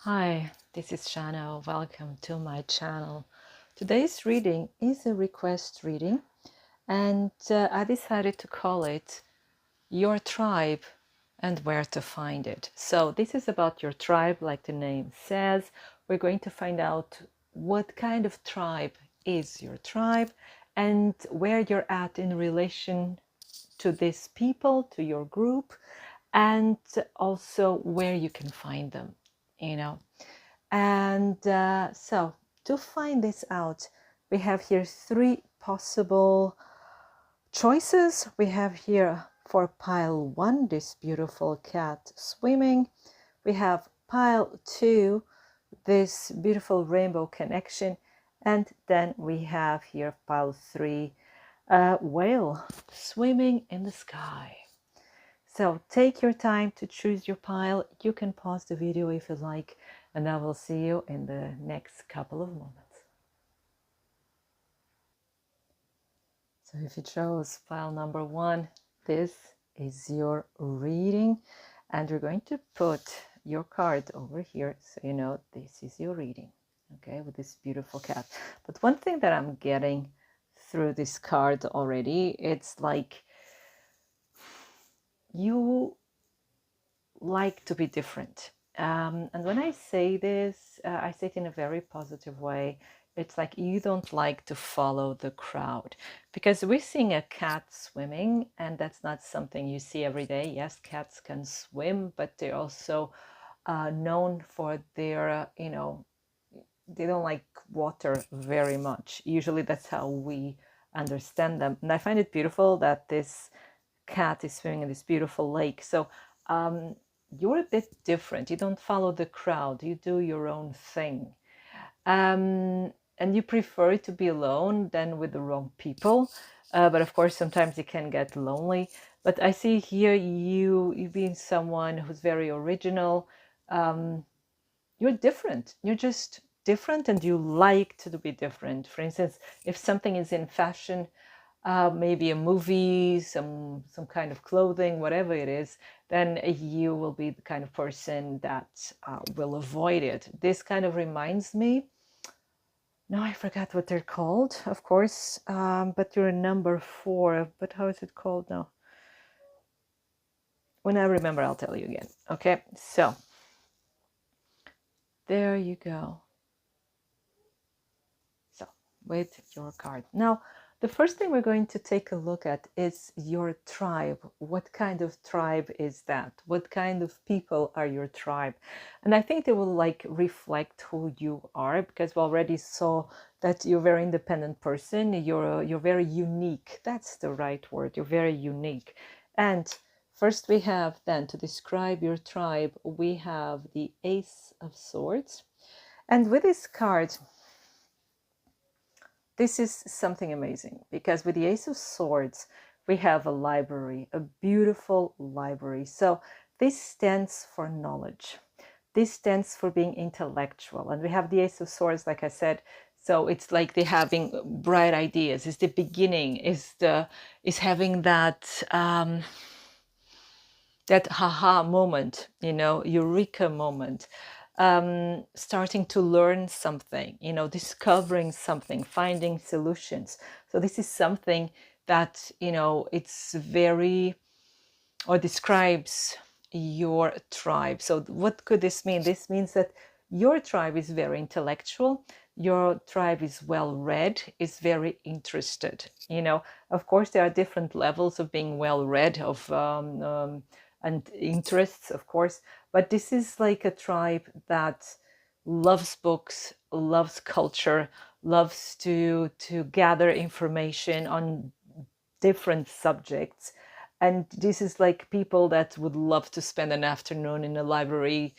Hi, this is Shannah. Welcome to my channel. Today's reading is a request reading, and I decided to call it Your Tribe and Where to Find It. So, this is about your tribe, like the name says. We're going to find out what kind of tribe is your tribe and where you're at in relation to these people, to your group, and also where you can find them, you know. And so to find this out, we have here three possible choices. We have here for pile one, this beautiful cat swimming. We have pile two, this beautiful rainbow connection. And then we have here pile three, a whale swimming in the sky. So take your time to choose your pile. You can pause the video if you like, and I will see you in the next couple of moments. So if you chose pile number one, this is your reading, and you're going to put your card over here so you know this is your reading, okay, with this beautiful cat. But one thing that I'm getting through this card already, it's like you like to be different. And when I say this, I say it in a very positive way. It's like you don't like to follow the crowd, because we're seeing a cat swimming, and that's not something you see every day. Yes, cats can swim, but they're also known for their, they don't like water very much. Usually that's how we understand them. And I find it beautiful that this cat is swimming in this beautiful lake. So you're a bit different. You don't follow the crowd. You do your own thing. And you prefer to be alone than with the wrong people. But of course, sometimes you can get lonely. But I see here you being someone who's very original. You're different. You're just different, and you like to be different. For instance, if something is in fashion, maybe a movie, some kind of clothing, whatever it is, then you will be the kind of person that will avoid it. This kind of reminds me. Now I forgot what they're called, of course, but you're a number 4. But how is it called now? When I remember, I'll tell you again. Okay, so there you go. So with your card. Now, the first thing we're going to take a look at is your tribe. What kind of tribe is that? What kind of people are your tribe? And I think they will like reflect who you are, because we already saw that you're a very independent person. You're very unique. That's the right word. You're very unique. And first we have then, to describe your tribe, we have the Ace of Swords. And with this card, this is something amazing, because with the Ace of Swords, we have a library, a beautiful library. So this stands for knowledge. This stands for being intellectual. And we have the Ace of Swords, like I said, so it's like they're having bright ideas. It's the beginning, is having that that haha moment, eureka moment, starting to learn something, discovering something, finding solutions. So this is something that, it's very, or describes your tribe. So what could this mean? This means that your tribe is very intellectual. Your tribe is well read, is very interested. Of course, there are different levels of being well read, of and interests, of course. But this is like a tribe that loves books, loves culture, loves to gather information on different subjects. And this is like people that would love to spend an afternoon in a library,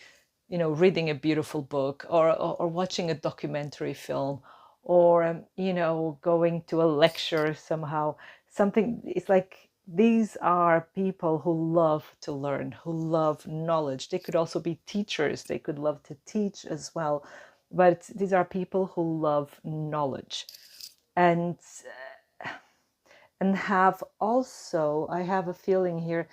reading a beautiful book, or watching a documentary film, or going to a lecture somehow. Something, it's like these are people who love to learn, who love knowledge. They could also be teachers. They could love to teach as well. But these are people who love knowledge. And have also, I have a feeling here,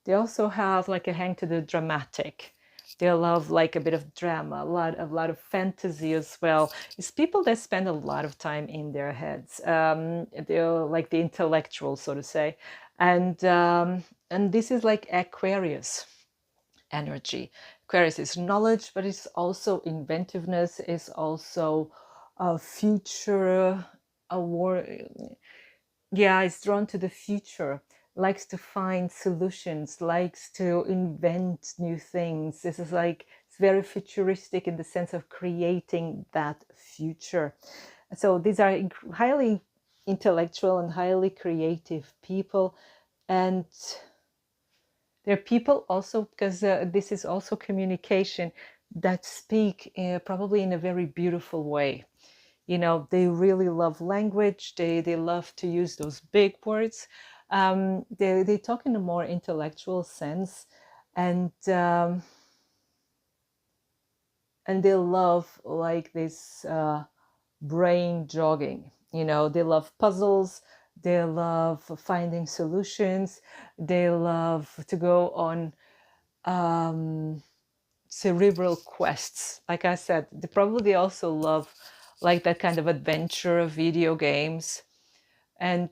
They also have like a hang to the dramatic. They love like a bit of drama, a lot of fantasy as well. It's people that spend a lot of time in their heads. They're like the intellectual, so to say, and this is like Aquarius energy. Aquarius is knowledge, but it's also inventiveness. It's also a future award. Yeah, it's drawn to the future, likes to find solutions, likes to invent new things. This is like, it's very futuristic in the sense of creating that future. So these are highly intellectual and highly creative people. And they're people also, because this is also communication, that speak probably in a very beautiful way. They really love language. They love to use those big words. They talk in a more intellectual sense, and they love like this brain jogging. They love puzzles. They love finding solutions. They love to go on cerebral quests. Like I said, they probably also love like that kind of adventure of video games. And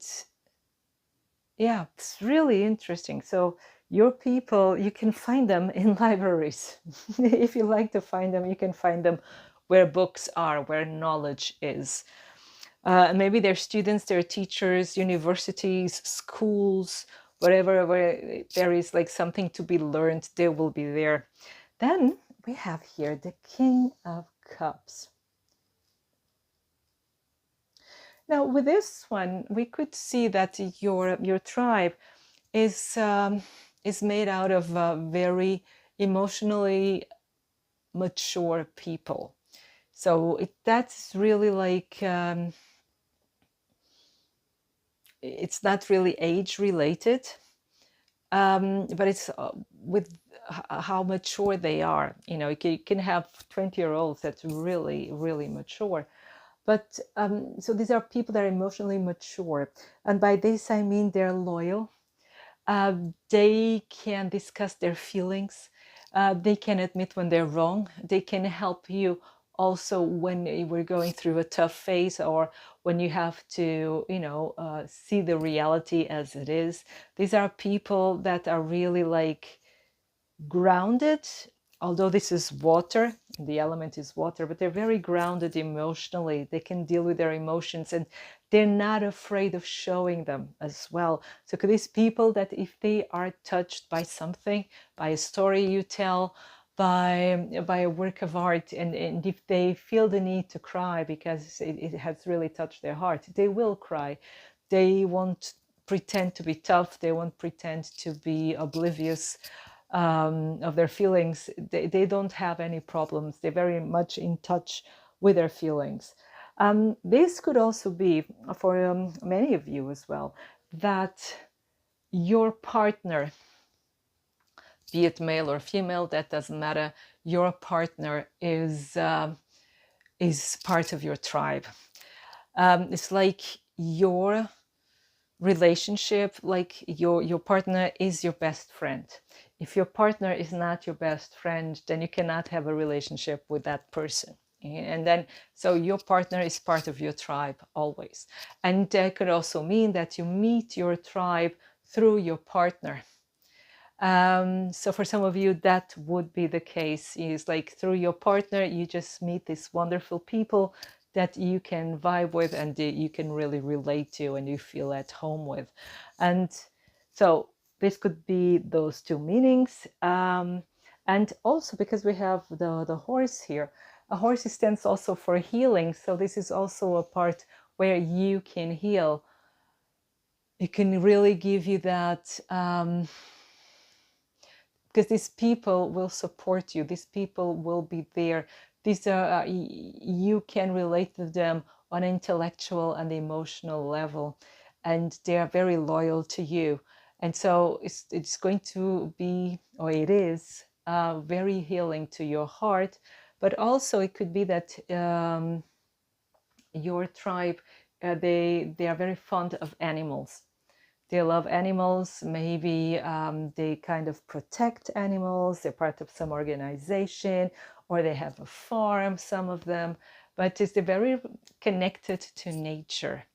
yeah, it's really interesting. So your people, you can find them in libraries. If you like to find them, you can find them where books are, where knowledge is. Maybe they're students, they're teachers, universities, schools, wherever where there is like something to be learned, they will be there. Then we have here the King of Cups. Now, with this one, we could see that your tribe is made out of very emotionally mature people. So that's really like it's not really age related, but it's with how mature they are. You can have 20-year-olds that's really, really mature. But so these are people that are emotionally mature. And by this, I mean they're loyal. They can discuss their feelings. They can admit when they're wrong. They can help you also when you were going through a tough phase, or when you have to, see the reality as it is. These are people that are really like grounded, although this is water, the element is water, but they're very grounded emotionally. They can deal with their emotions, and they're not afraid of showing them as well. So these people that if they are touched by something, by a story you tell, by a work of art, and if they feel the need to cry because it has really touched their heart, they will cry. They won't pretend to be tough. They won't pretend to be oblivious of their feelings. They don't have any problems. They're very much in touch with their feelings. This could also be for many of you as well, that your partner, be it male or female, that doesn't matter, your partner is part of your tribe. It's like your relationship, like your partner is your best friend. If your partner is not your best friend, then you cannot have a relationship with that person. And then, so your partner is part of your tribe always. And that could also mean that you meet your tribe through your partner. So for some of you, that would be the case, is like through your partner, you just meet these wonderful people that you can vibe with and you can really relate to and you feel at home with. And so this could be those two meanings. And also because we have the horse here, a horse stands also for healing. So this is also a part where you can heal. It can really give you that, because these people will support you. These people will be there. These are you can relate to them on an intellectual and emotional level, and they are very loyal to you. And so it's going to be, or it is, very healing to your heart. But also it could be that your tribe, they are very fond of animals. They love animals. Maybe they kind of protect animals. They're part of some organization, or they have a farm, some of them. But they're very connected to nature.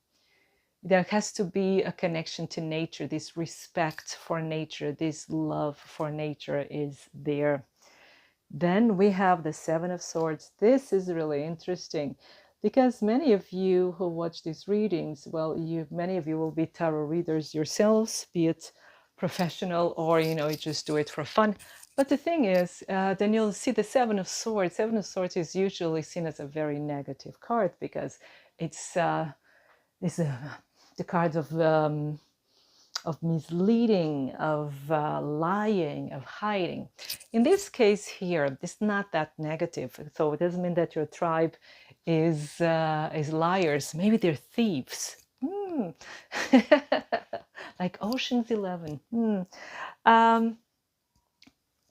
There has to be a connection to nature. This respect for nature, this love for nature is there. Then we have the Seven of Swords. This is really interesting because many of you who watch these readings, well, many of you will be tarot readers yourselves, be it professional or, you just do it for fun. But the thing is, then you'll see the Seven of Swords. Seven of Swords is usually seen as a very negative card because it's the card of misleading, of lying, of hiding. In this case here, it's not that negative. So it doesn't mean that your tribe is liars. Maybe they're thieves. Like Ocean's 11.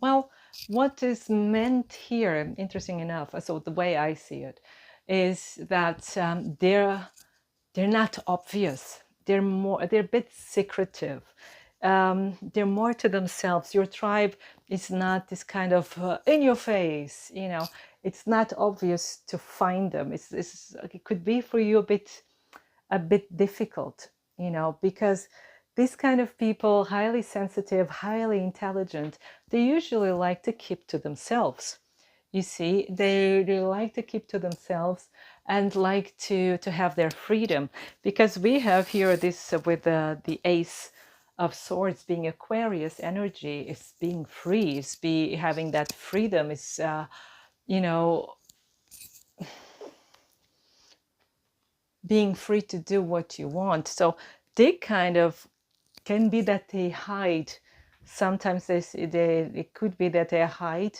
Well, what is meant here, interesting enough, so the way I see it, is that they're not obvious. They're a bit secretive. They're more to themselves. Your tribe is not this kind of in your face, it's not obvious to find them. It could be for you a bit difficult, because these kind of people, highly sensitive, highly intelligent, they usually like to keep to themselves. You see, they like to keep to themselves and like to have their freedom, because we have here this with the Ace of Swords being Aquarius energy, is being free, is having that freedom, is being free to do what you want. So they kind of can be that they hide. Sometimes it could be that they hide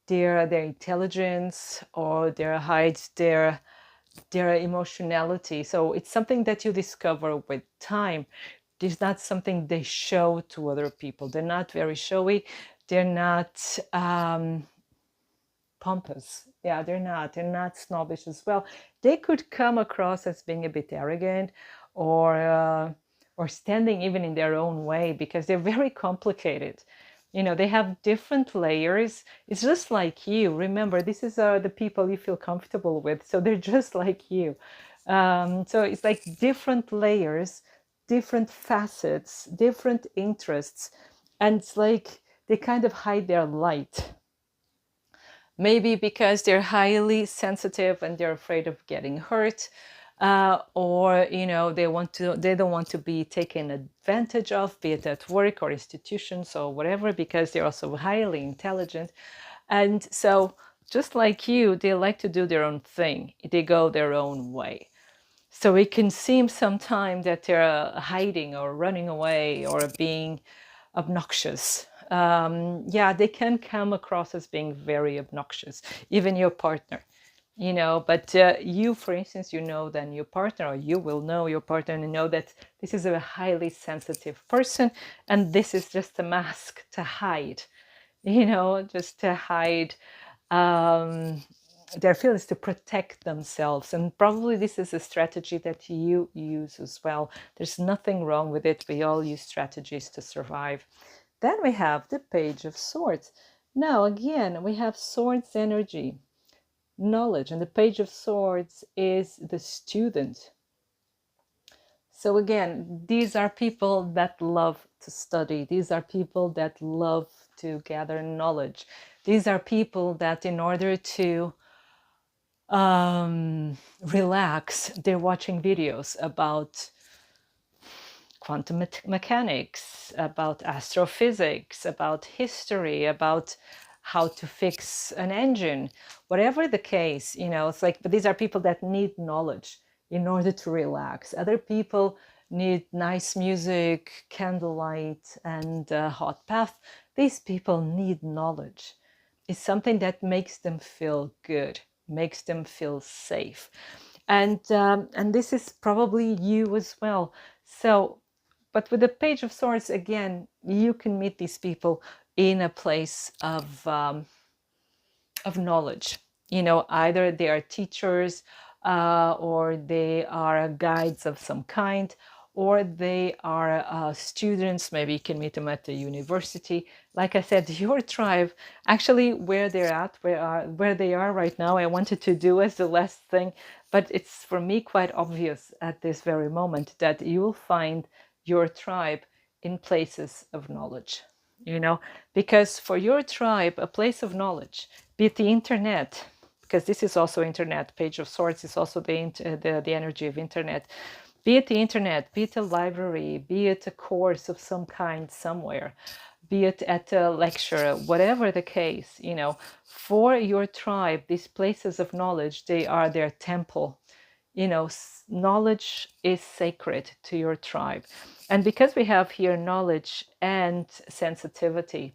their intelligence, or they hide their emotionality. So it's something that you discover with time. It's not something they show to other people. They're not very showy. They're not pompous. Yeah, they're not snobbish as well. They could come across as being a bit arrogant, or standing even in their own way, because they're very complicated. They have different layers. It's just like you. Remember, this is the people you feel comfortable with, so they're just like you. So it's like different layers, different facets, different interests, and it's like they kind of hide their light. Maybe because they're highly sensitive and they're afraid of getting hurt, or they don't want to be taken advantage of, be it at work or institutions or whatever, because they're also highly intelligent. And so just like you, they like to do their own thing. They go their own way. So it can seem sometimes that they're hiding or running away or being obnoxious. They can come across as being very obnoxious, even your partner, but you, for instance, then your partner, or you will know your partner and know that this is a highly sensitive person, and this is just a mask to hide, just to hide their feelings, to protect themselves. And probably this is a strategy that you use as well. There's nothing wrong with it. We all use strategies to survive. Then we have the Page of Swords. Now, again, we have swords energy, knowledge, and the Page of Swords is the student. So again, these are people that love to study. These are people that love to gather knowledge. These are people that, in order to relax, they're watching videos about quantum mechanics, about astrophysics, about history, about how to fix an engine, whatever the case. It's like, but these are people that need knowledge in order to relax. Other people need nice music, candlelight, and a hot bath. These people need knowledge. It's something that makes them feel good, makes them feel safe. And this is probably you as well. So, but with the Page of Swords, again, you can meet these people in a place of knowledge. Either they are teachers, or they are guides of some kind, or they are students. Maybe you can meet them at the university. Like I said, your tribe, actually where they're at, where they are right now, I wanted to do as the last thing, but it's for me quite obvious at this very moment that you'll find your tribe in places of knowledge, you know, because for your tribe, a place of knowledge, be it the internet, because this is also internet, Page of Swords is also the energy of internet, be it the internet, be it a library, be it a course of some kind somewhere, be it at a lecture, whatever the case, you know, for your tribe, these places of knowledge, they are their temple. You know, knowledge is sacred to your tribe. And because we have here knowledge and sensitivity,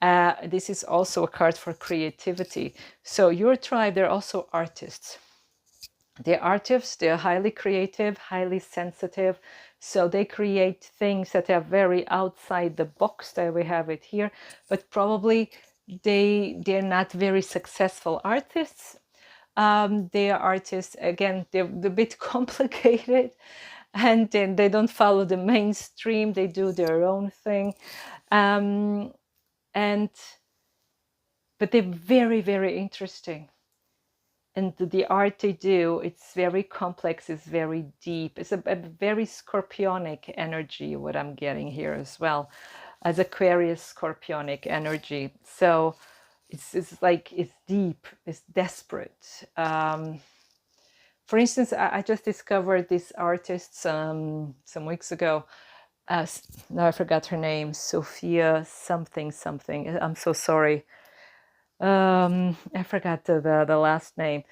this is also a card for creativity. So your tribe, they're also artists. They're artists, they're highly creative, highly sensitive. So they create things that are very outside the box that we have it here, but probably they're not very successful artists. They are artists, again, they're a bit complicated, and then they don't follow the mainstream, they do their own thing. And but they're very, very interesting. And the art they do, it's very complex, it's very deep. It's a very scorpionic energy, what I'm getting here as well, as Aquarius scorpionic energy. So it's like, it's deep, it's desperate. For instance, I just discovered this artist some weeks ago. Now I forgot her name, Sophia something something. I'm so sorry. I forgot the last name.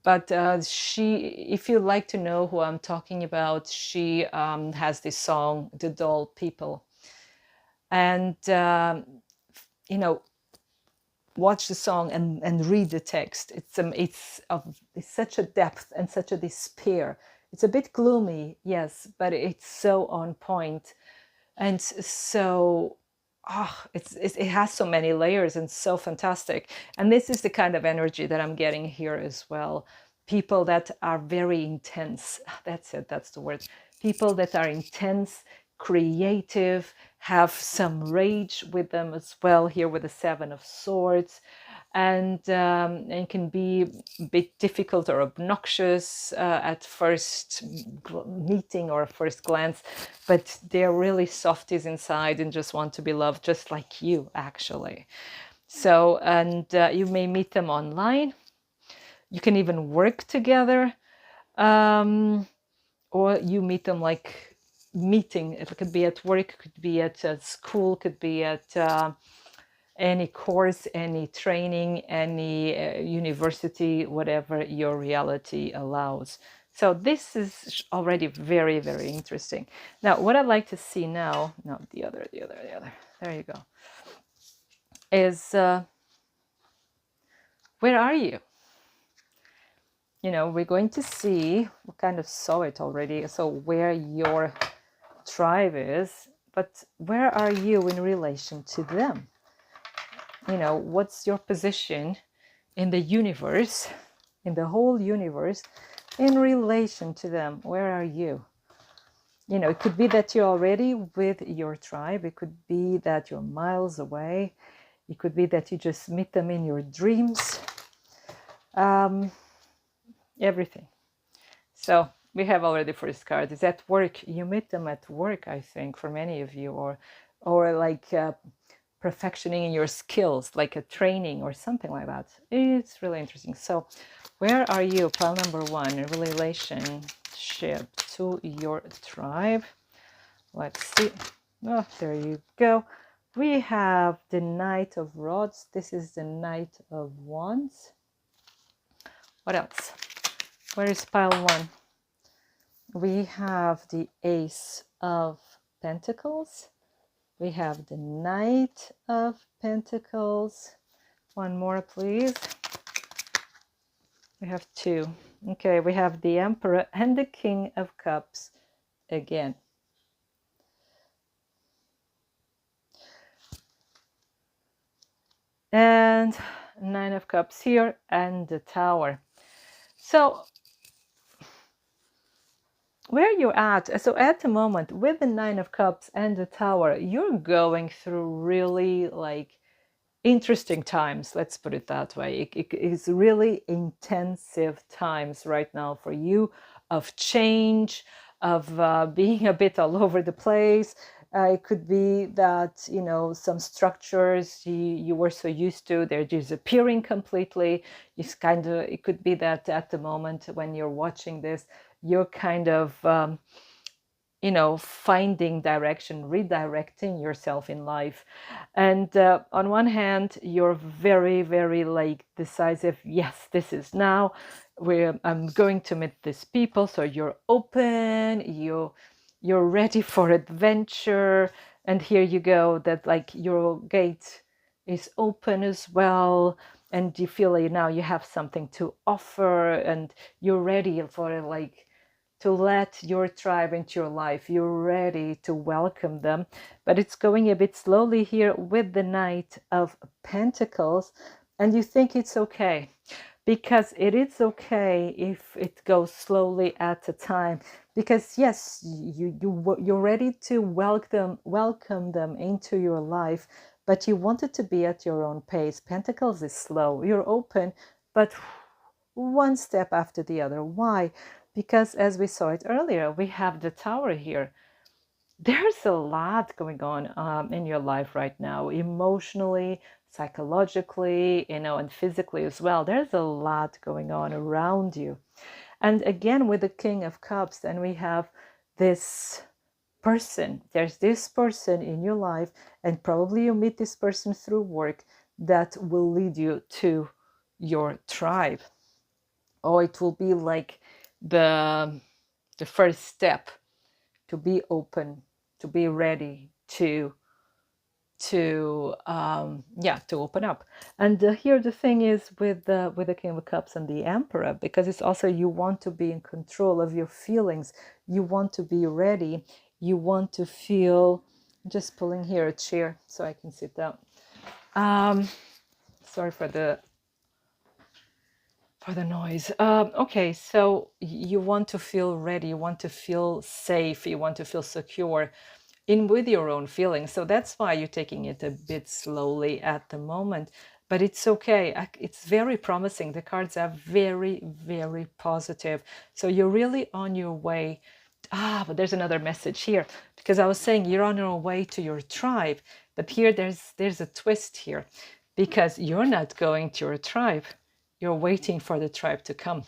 But she, if you like to know who I'm talking about, she has this song, The Doll People. And, you know, watch the song and read the text. It's such a depth and such a despair. It's a bit gloomy, yes, but it's so on point. And so, it has so many layers and so fantastic. And this is the kind of energy that I'm getting here as well. People that are very intense. That's it, that's the word. People that are intense, creative, have some rage with them as well, here with the Seven of Swords. And can be a bit difficult or obnoxious at first meeting or first glance, but they're really softies inside and just want to be loved, just like you, actually. So, and you may meet them online. You can even work together, or you meet them like meeting. It could be at work, could be at school, could be at any course, any training, any university, whatever your reality allows. So this is already very, very interesting. Now, what I'd like to see now, no, the other, there you go, is where are you? You know, we're going to see, we kind of saw it already, so where your tribe is, but where are you in relation to them? You know, what's your position in the universe, in the whole universe, in relation to them? Where are you? You know, it could be that you're already with your tribe. It could be that you're miles away. It could be that you just meet them in your dreams. Everything. So we have already first card. Is at work. You meet them at work, I think, for many of you, or like perfectioning in your skills, like a training or something like that. It's really interesting. So where are you? Pile number one, in relationship to your tribe. Let's see. Oh, there you go. We have the Knight of Rods. This is the Knight of Wands. What else? Where is pile one? We have the Ace of Pentacles. We have the Knight of Pentacles. One more, please. We have two. Okay, we have the Emperor and the King of Cups again. And Nine of Cups here and the Tower. So where you're at. So at the moment with the Nine of Cups and the Tower, you're going through really like interesting times, let's put it that way. It is really intensive times right now for you, of change, of being a bit all over the place. It could be that, you know, some structures you were so used to, they're disappearing completely. It's kind of, it could be that at the moment when you're watching this, you're kind of you know, finding direction, redirecting yourself in life. And on one hand, you're very, very like decisive. Yes, this is now where I'm going to meet these people. So you're open, you're ready for adventure. And here you go, that like your gate is open as well. And you feel like now you have something to offer and you're ready for like to let your tribe into your life. You're ready to welcome them, but it's going a bit slowly here with the Knight of Pentacles, and you think it's okay because it is okay if it goes slowly at a time. Because yes, you're ready to welcome them into your life, but you want it to be at your own pace. Pentacles is slow. You're open, but one step after the other. Why? Because as we saw it earlier, we have the Tower here. There's a lot going on in your life right now, emotionally, psychologically, you know, and physically as well. There's a lot going on around you. And again, with the King of Cups, then we have this person. There's this person in your life, and probably you meet this person through work that will lead you to your tribe. Or it will be like the first step to be open, to be ready to open up. And here the thing is with the King of Cups and the Emperor, because it's also you want to be in control of your feelings, you want to be ready, you want to feel. I'm just pulling here a chair so I can sit down. Sorry for the noise. Okay, so you want to feel ready, you want to feel safe, you want to feel secure in with your own feelings. So that's why you're taking it a bit slowly at the moment. But it's okay. It's very promising. The cards are very, very positive. So you're really on your way. But there's another message here, because I was saying you're on your way to your tribe. But here there's a twist here, because you're not going to your tribe. You're waiting for the tribe to come.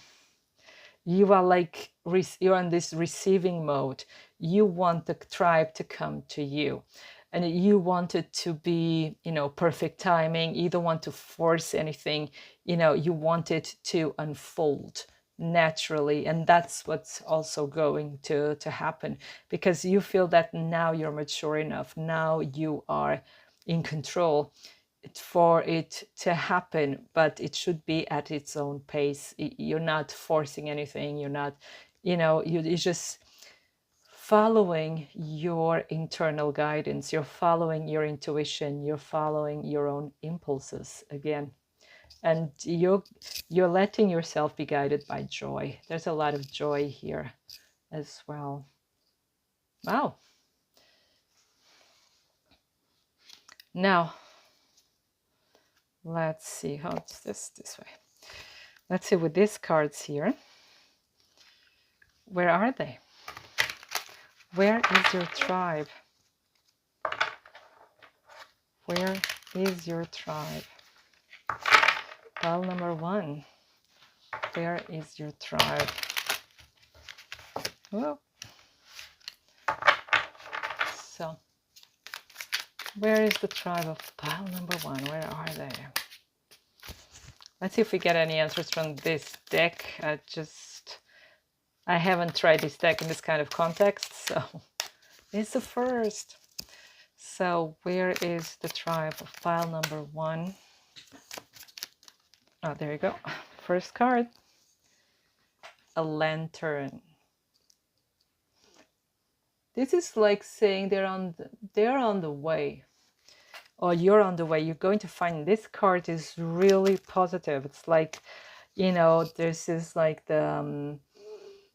You are like, you're on this receiving mode. You want the tribe to come to you, and you want it to be, you know, perfect timing. You don't want to force anything, you know, you want it to unfold naturally. And that's what's also going to happen, because you feel that now you're mature enough, now you are in control for it to happen, but it should be at its own pace. You're not forcing anything. You're not, you know, you're just following your internal guidance. You're following your intuition. You're following your own impulses again. And you're letting yourself be guided by joy. There's a lot of joy here as well. Wow. Now, let's see how it's this way. Let's see with these cards here. Where are they? Where is your tribe? Where is your tribe? Pile number 1. Where is your tribe? Well, so where is the tribe of pile number 1? Where are they? Let's see if we get any answers from this deck. I haven't tried this deck in this kind of context, so it's the first. So where is the tribe of pile number 1? Oh, there you go. First card. A lantern. This is like saying they're on the way, or you're on the way. You're going to find this card is really positive. It's like, you know, this is like the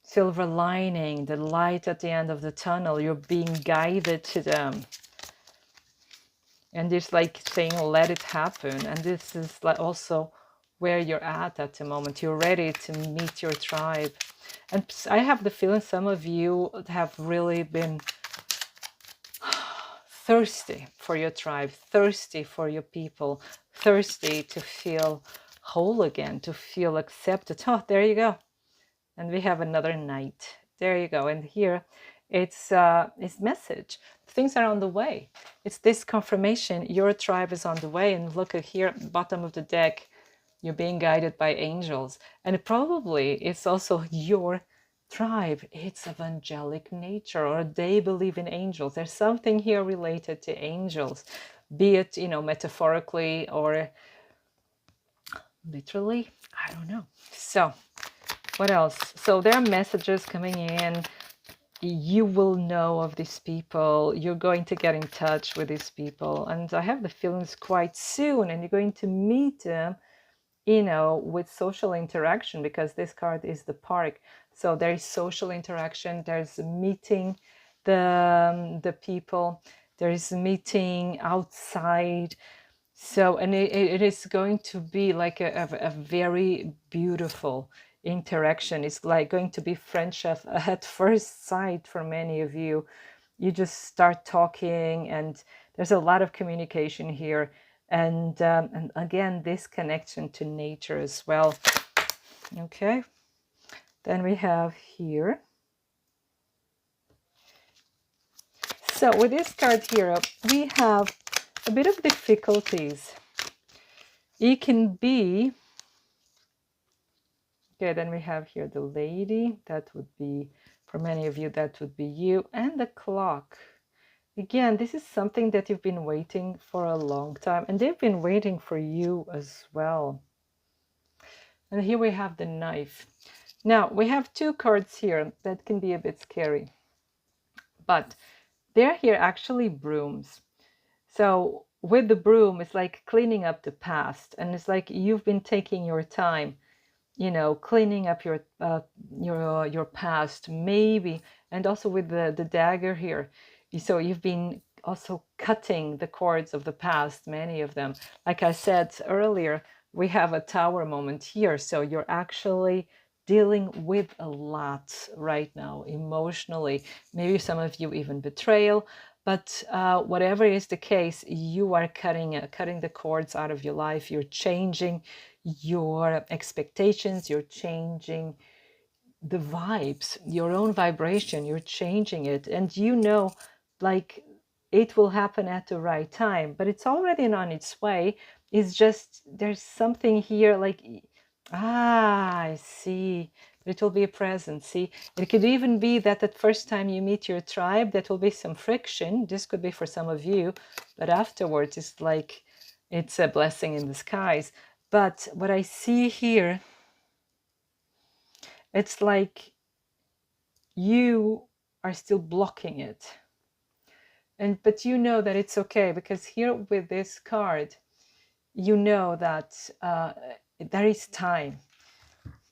silver lining, the light at the end of the tunnel. You're being guided to them. And it's like saying, let it happen. And this is like also where you're at the moment. You're ready to meet your tribe. And I have the feeling some of you have really been thirsty for your tribe, thirsty for your people, thirsty to feel whole again, to feel accepted. Oh, there you go. And we have another knight. There you go. And here it's message. Things are on the way. It's this confirmation. Your tribe is on the way. And look at here, bottom of the deck, you're being guided by angels. And probably it's also your tribe. It's of angelic nature, or they believe in angels. There's something here related to angels, be it, metaphorically or literally. I don't know. So what else? So there are messages coming in. You will know of these people. You're going to get in touch with these people. And I have the feelings quite soon. And you're going to meet them, with social interaction, because this card is the park. So there is social interaction. There's meeting the people. There is meeting outside. So, and it is going to be like a very beautiful interaction. It's like going to be friendship at first sight for many of you. You just start talking, and there's a lot of communication here. And again, this connection to nature as well. Okay. Then we have here. So with this card here, we have a bit of difficulties. It can be, okay, then we have here the lady. That would be, for many of you, that would be you. And the clock. Again, this is something that you've been waiting for a long time. And they've been waiting for you as well. And here we have the knife. Now, we have two cards here that can be a bit scary. But they're here actually brooms. So with the broom, it's like cleaning up the past. And it's like you've been taking your time, cleaning up your past, maybe. And also with the dagger here. So you've been also cutting the cords of the past, many of them. Like I said earlier, we have a tower moment here. So you're actually dealing with a lot right now emotionally. Maybe some of you even betrayal. But whatever is the case, you are cutting the cords out of your life. You're changing your expectations. You're changing the vibes, your own vibration. You're changing it. And like it will happen at the right time. But it's already on its way. It's just there's something here like, I see. It will be a present. See, it could even be that the first time you meet your tribe, that will be some friction. This could be for some of you, but afterwards, it's like it's a blessing in disguise. But what I see here, it's like you are still blocking it. But you know that it's okay, because here with this card, you know that there is time.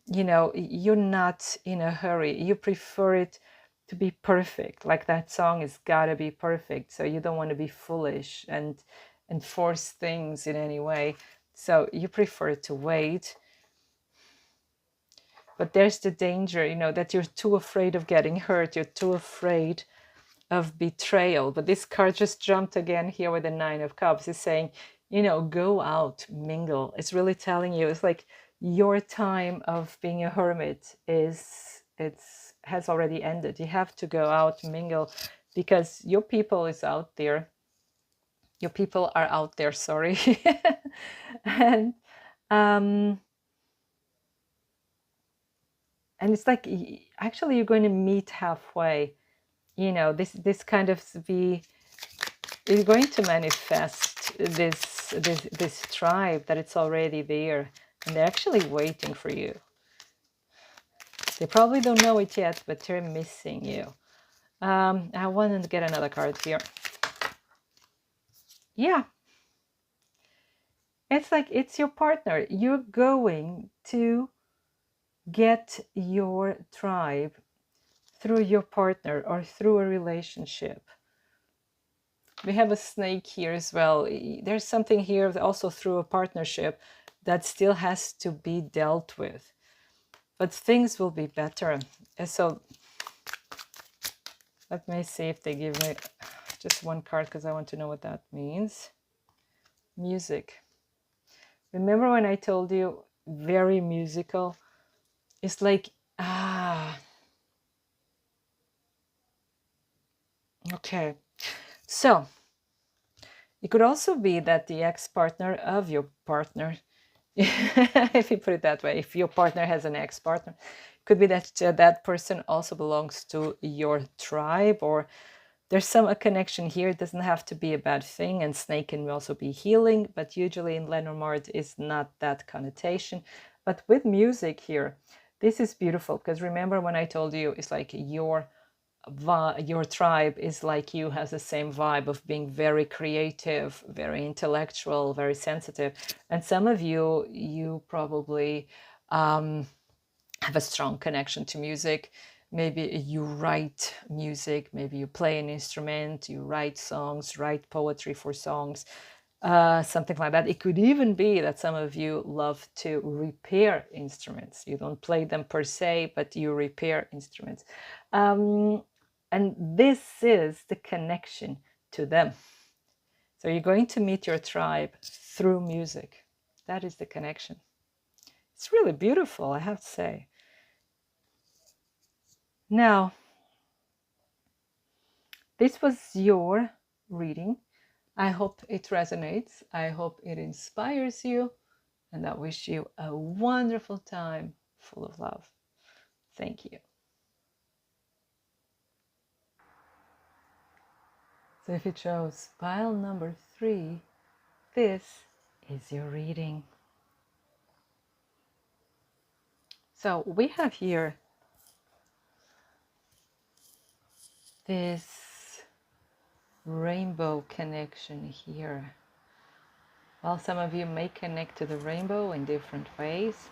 You're not in a hurry. You prefer it to be perfect. Like that song has got to be perfect. So you don't want to be foolish and force things in any way. So you prefer to wait. But there's the danger, that you're too afraid of getting hurt. You're too afraid of betrayal. But this card just jumped again here with the Nine of Cups. It's saying, go out, mingle. It's really telling you, it's like your time of being a hermit has already ended. You have to go out, mingle, because your people is out there. Your people are out there, sorry. and it's like, actually, you're going to meet halfway. This kind of you're going to manifest this tribe that it's already there, and they're actually waiting for you. They probably don't know it yet, but they're missing you. I wanted to get another card here. Yeah. It's like it's your partner. You're going to get your tribe through your partner or through a relationship. We have a snake here as well. There's something here also through a partnership that still has to be dealt with. But things will be better. And so let me see if they give me just one card, because I want to know what that means. Music. Remember when I told you very musical? It's like, okay. So it could also be that the ex-partner of your partner, if you put it that way, if your partner has an ex-partner, could be that that person also belongs to your tribe, or there's a connection here. It doesn't have to be a bad thing, and snake can also be healing, but usually in Lenormand is not that connotation. But with music here, this is beautiful, because remember when I told you it's like your tribe is like you, has the same vibe of being very creative, very intellectual, very sensitive. And some of you probably have a strong connection to music. Maybe you write music, maybe you play an instrument, you write songs, write poetry for songs, something like that. It could even be that some of you love to repair instruments. You don't play them per se, but you repair instruments. And this is the connection to them. So you're going to meet your tribe through music. That is the connection. It's really beautiful, I have to say. Now, this was your reading. I hope it resonates. I hope it inspires you. And I wish you a wonderful time full of love. Thank you. So if it shows pile number 3, this is your reading. So we have here this rainbow connection here. Well, some of you may connect to the rainbow in different ways.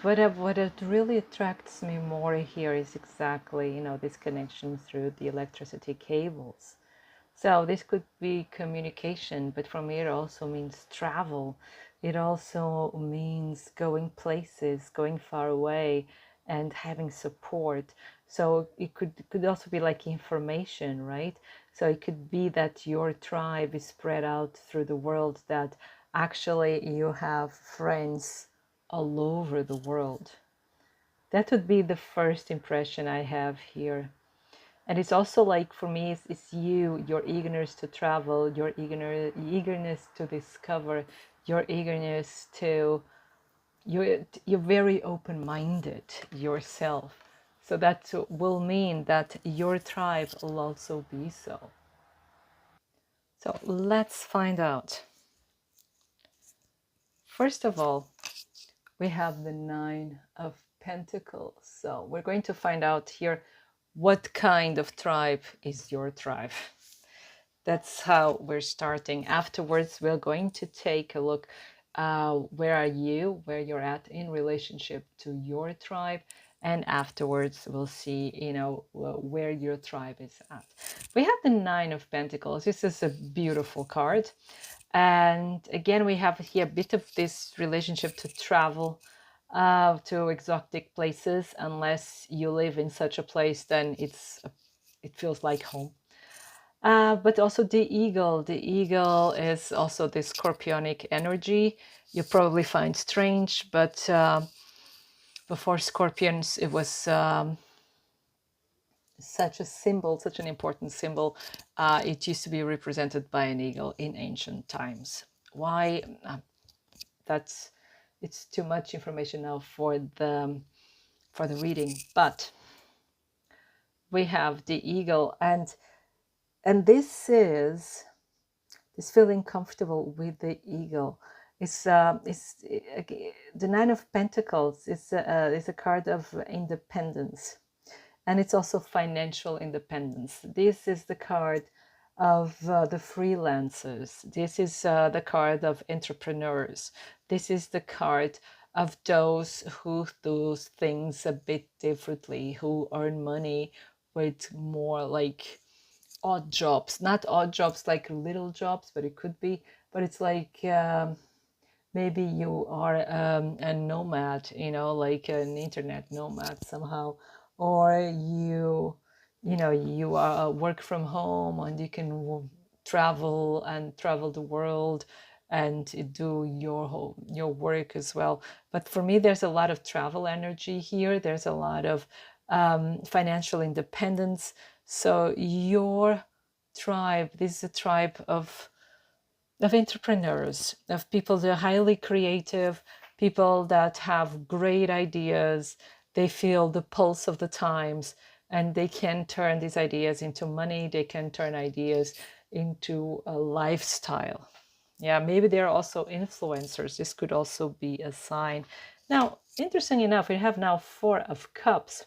But what it really attracts me more here is exactly, this connection through the electricity cables. So this could be communication, but for me it also means travel. It also means going places, going far away, and having support. So it could also be like information, right? So it could be that your tribe is spread out through the world, that actually you have friends all over the world. That would be the first impression I have here. And it's also like, for me, it's your eagerness to travel, your eagerness to discover, your eagerness to, you're very open-minded yourself. So that will mean that your tribe will also be so. So let's find out. First of all, we have the 9 of Pentacles. So we're going to find out here, what kind of tribe is your tribe? That's how we're starting. Afterwards, we're going to take a look, where are you, where you're at in relationship to your tribe. And afterwards, we'll see, where your tribe is at. We have the 9 of Pentacles. This is a beautiful card. And again, we have here a bit of this relationship to travel, to exotic places. Unless you live in such a place, then it feels like home. But also the eagle. The eagle is also this scorpionic energy. You probably find strange, but before scorpions, it was such a symbol, such an important symbol. It used to be represented by an eagle in ancient times. Why? It's too much information now for the reading. But we have the eagle, and this is feeling comfortable with the eagle. It's the 9 of Pentacles is a card of independence, and it's also financial independence. This is the card of the freelancers. This is the card of entrepreneurs. This is the card of those who do things a bit differently, who earn money with more like odd jobs, not odd jobs like little jobs, but it could be, but it's like maybe you are a nomad, like an internet nomad somehow, or you are work from home and you can travel the world and do your work as well. But for me, there's a lot of travel energy here. There's a lot of financial independence. So your tribe, this is a tribe of entrepreneurs, of people that are highly creative, people that have great ideas. They feel the pulse of the times and they can turn these ideas into money. They can turn ideas into a lifestyle. Yeah, maybe they're also influencers. This could also be a sign. Now, interesting enough, we have now Four of Cups.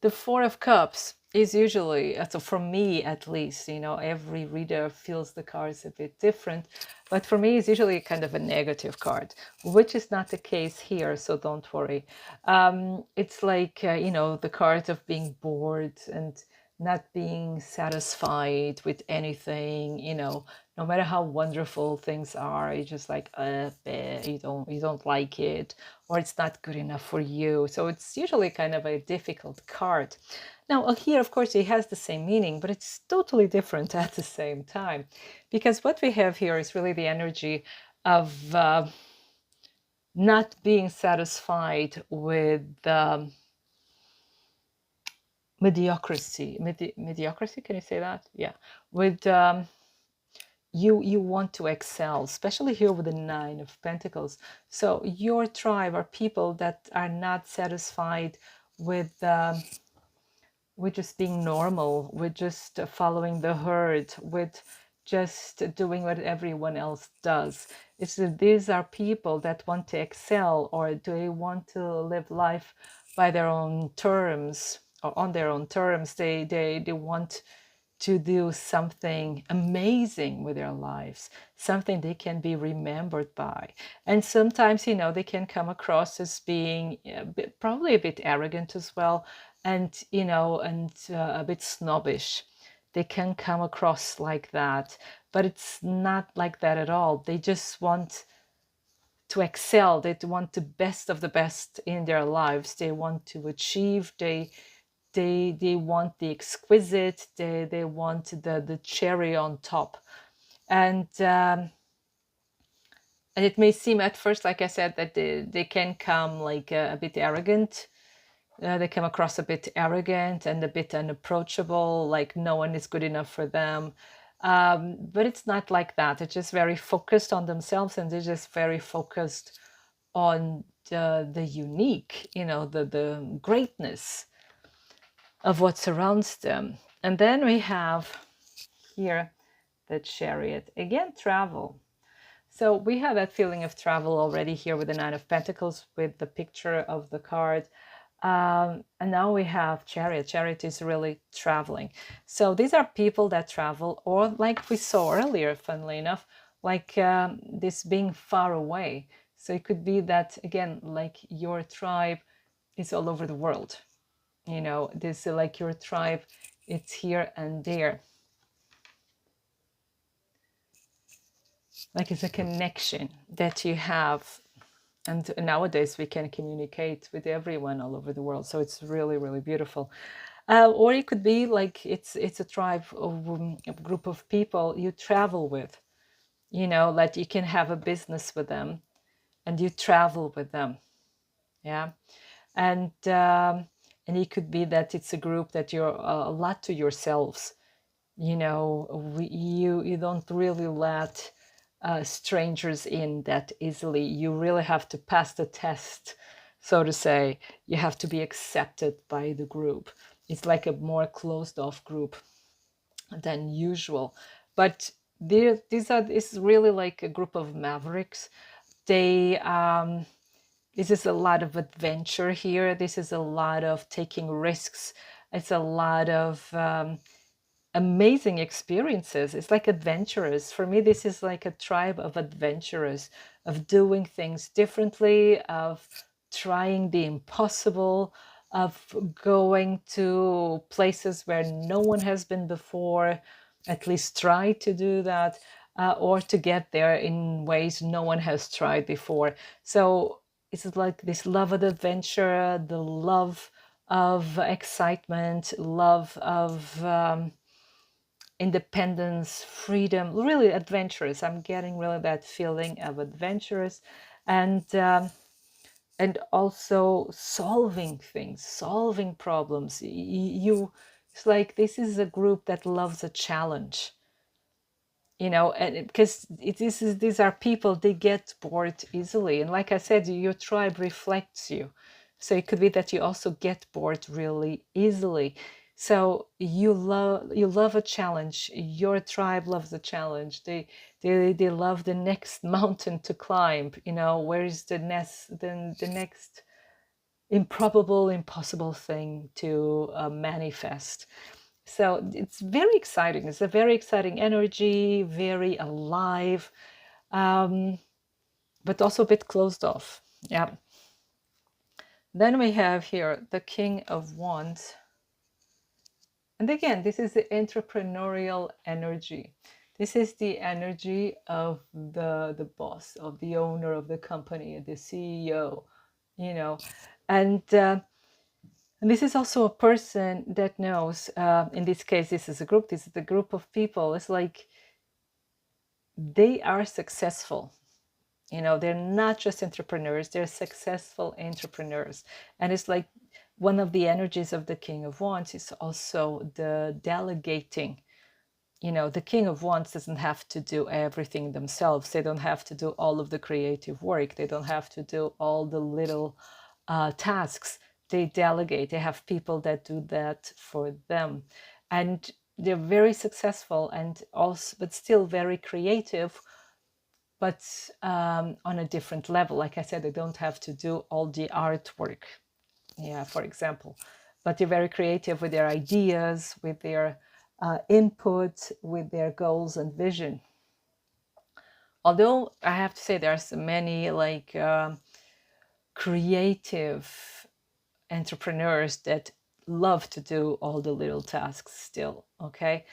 The Four of Cups is usually, so for me at least, every reader feels the cards a bit different, but for me it's usually kind of a negative card, which is not the case here, so don't worry. It's like, the card of being bored and not being satisfied with anything, no matter how wonderful things are, you're just like, you don't like it, or it's not good enough for you. So it's usually kind of a difficult card. Now here, of course, it has the same meaning, but it's totally different at the same time, because what we have here is really the energy of not being satisfied with mediocrity. Mediocrity, can you say that? Yeah, with you want to excel, especially here with the Nine of Pentacles. So your tribe are people that are not satisfied with just being normal, with just following the herd, with just doing what everyone else does. It's that these are people that want to excel, or they want to live life by their own terms, or on their own terms. They want to do something amazing with their lives, something they can be remembered by. And sometimes, they can come across as being probably a bit arrogant as well, and, a bit snobbish. They can come across like that, but it's not like that at all. They just want to excel. They want the best of the best in their lives. They want to achieve. They want the exquisite. They want the cherry on top. And it may seem at first, like I said, that they can come like a bit arrogant. They come across a bit arrogant and a bit unapproachable, like no one is good enough for them. But it's not like that. They're just very focused on themselves, and they're just very focused on the unique, the greatness of what surrounds them. And then we have here the Chariot. Again, travel. So we have that feeling of travel already here with the Nine of Pentacles, with the picture of the card. And now we have Chariot. Chariot is really traveling. So these are people that travel, or like we saw earlier, funnily enough, like this being far away. So it could be that, again, like your tribe is all over the world. This like your tribe, it's here and there. Like it's a connection that you have. And nowadays we can communicate with everyone all over the world. So it's really, really beautiful. Or it could be like it's a tribe of a group of people you travel with, like you can have a business with them and you travel with them. Yeah. And it could be that it's a group that you're a lot to yourselves. You don't really let strangers in that easily. You really have to pass the test, so to say. You have to be accepted by the group. It's like a more closed off group than usual. But this is really like a group of mavericks. This is a lot of adventure here. This is a lot of taking risks. It's a lot of amazing experiences. It's like adventurers. For me, this is like a tribe of adventurers, of doing things differently, of trying the impossible, of going to places where no one has been before, at least try to do that, or to get there in ways no one has tried before. So it's like this love of adventure, the love of excitement, love of independence, freedom, really adventurous. I'm getting really that feeling of adventurous, and also solving things, solving problems. It's like this is a group that loves a challenge, you know, and because these are people, they get bored easily, and like I said, your tribe reflects you, so it could be that you also get bored really easily. So you love a challenge. Your tribe loves a challenge. They love the next mountain to climb. You know, where is the next improbable, impossible thing to manifest. So it's very exciting. It's a very exciting energy, very alive, but also a bit closed off. Yeah. Then we have here the King of Wands. And again, this is the entrepreneurial energy. This is the energy of the boss, of the owner of the company, the CEO, you know. And this is also a person that knows, in this case, this is a group, this is a group of people. It's like they are successful. You know, they're not just entrepreneurs, they're successful entrepreneurs. And it's like one of the energies of the King of Wands is also the delegating. You know, the King of Wands doesn't have to do everything themselves. They don't have to do all of the creative work. They don't have to do all the little tasks. They delegate. They have people that do that for them. And they're very successful and also, but still very creative, but on a different level. Like I said, they don't have to do all the artwork, yeah, for example, but they're very creative with their ideas, with their input, with their goals and vision. Although I have to say there are so many like creative entrepreneurs that love to do all the little tasks still, okay?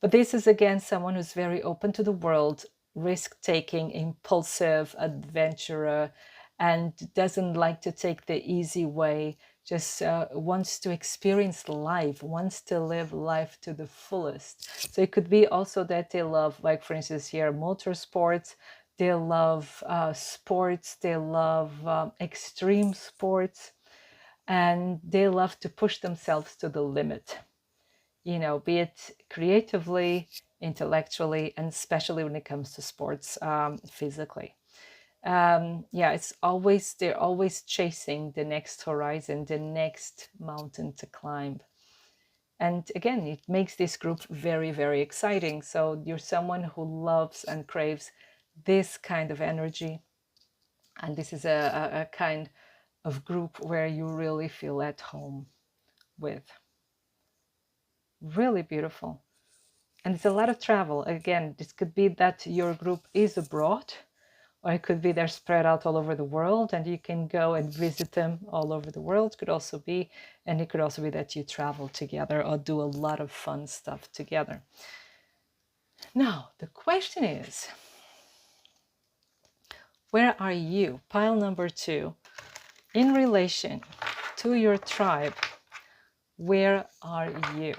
But this is again someone who's very open to the world, risk-taking, impulsive, adventurer, and doesn't like to take the easy way, just wants to experience life, wants to live life to the fullest. So it could be also that they love, like for instance here, motorsports, they love sports, they love extreme sports, and they love to push themselves to the limit, you know, be it creatively, intellectually, and especially when it comes to sports, physically. Yeah, they're always chasing the next horizon, the next mountain to climb. And again, it makes this group very, very exciting. So you're someone who loves and craves this kind of energy. And this is a kind of group where you really feel at home with. Really beautiful. And it's a lot of travel. Again, this could be that your group is abroad, or it could be they're spread out all over the world and you can go and visit them all over the world. Could also be, and it could also be that you travel together or do a lot of fun stuff together. Now, the question is, where are you, pile number 2, in relation to your tribe? Where are you?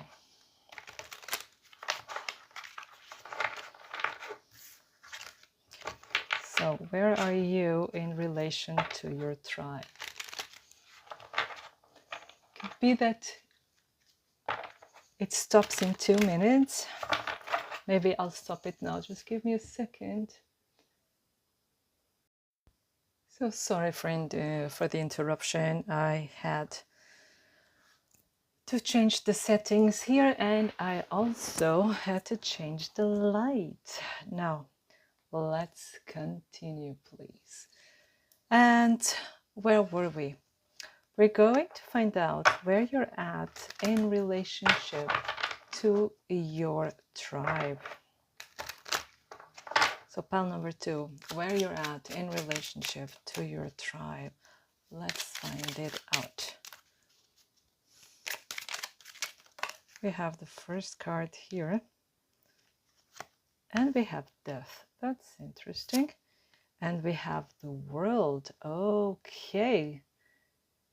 So where are you in relation to your tribe? Could be that it stops in 2 minutes. Maybe I'll stop it now. Just give me a second. So sorry, friend, for the interruption. I had to change the settings here, and I also had to change the light. Now, let's continue, please. And where were we? We're going to find out where you're at in relationship to your tribe. So pile number 2, where you're at in relationship to your tribe. Let's find it out. We have the first card here. And we have death. That's interesting. And we have the world. Okay.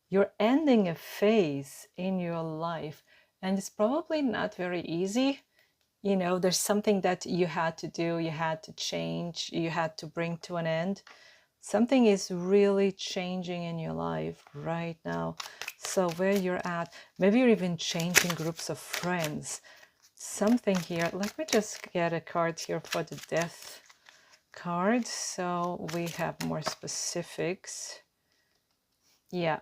You're ending a phase in your life. And it's probably not very easy. You know, there's something that you had to do, you had to change, you had to bring to an end. Something is really changing in your life right now. So where you're at, maybe you're even changing groups of friends. Something here. Let me just get a card here for the death card so we have more specifics. Yeah.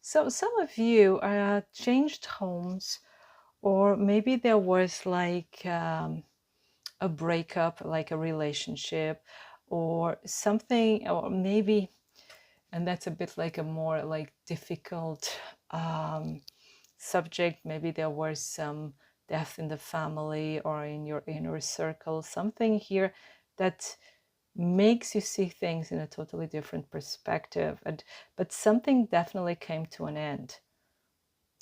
So some of you changed homes, or maybe there was like a breakup, like a relationship or something, or maybe, and that's a bit like a more like difficult subject. Maybe there was some death in the family or in your inner circle, something here that makes you see things in a totally different perspective. But something definitely came to an end.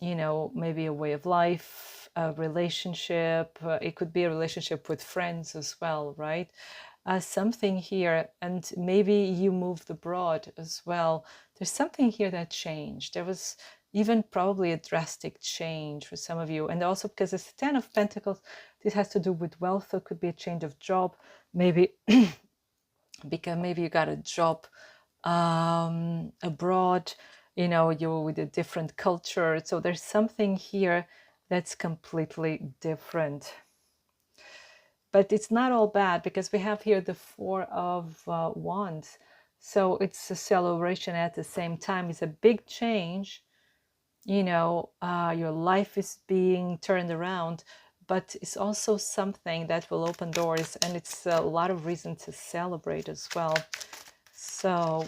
You know, maybe a way of life, a relationship. It could be a relationship with friends as well, right? Something here, and maybe you moved abroad as well. There's something here that changed. There was even probably a drastic change for some of you. And also because it's the 10 of Pentacles, this has to do with wealth. So it could be a change of job, maybe because maybe you got a job abroad, you know, you're with a different culture. So there's something here that's completely different. But it's not all bad, because we have here the 4 of Wands. So it's a celebration at the same time. It's a big change. You know, your life is being turned around, but it's also something that will open doors, and it's a lot of reason to celebrate as well. So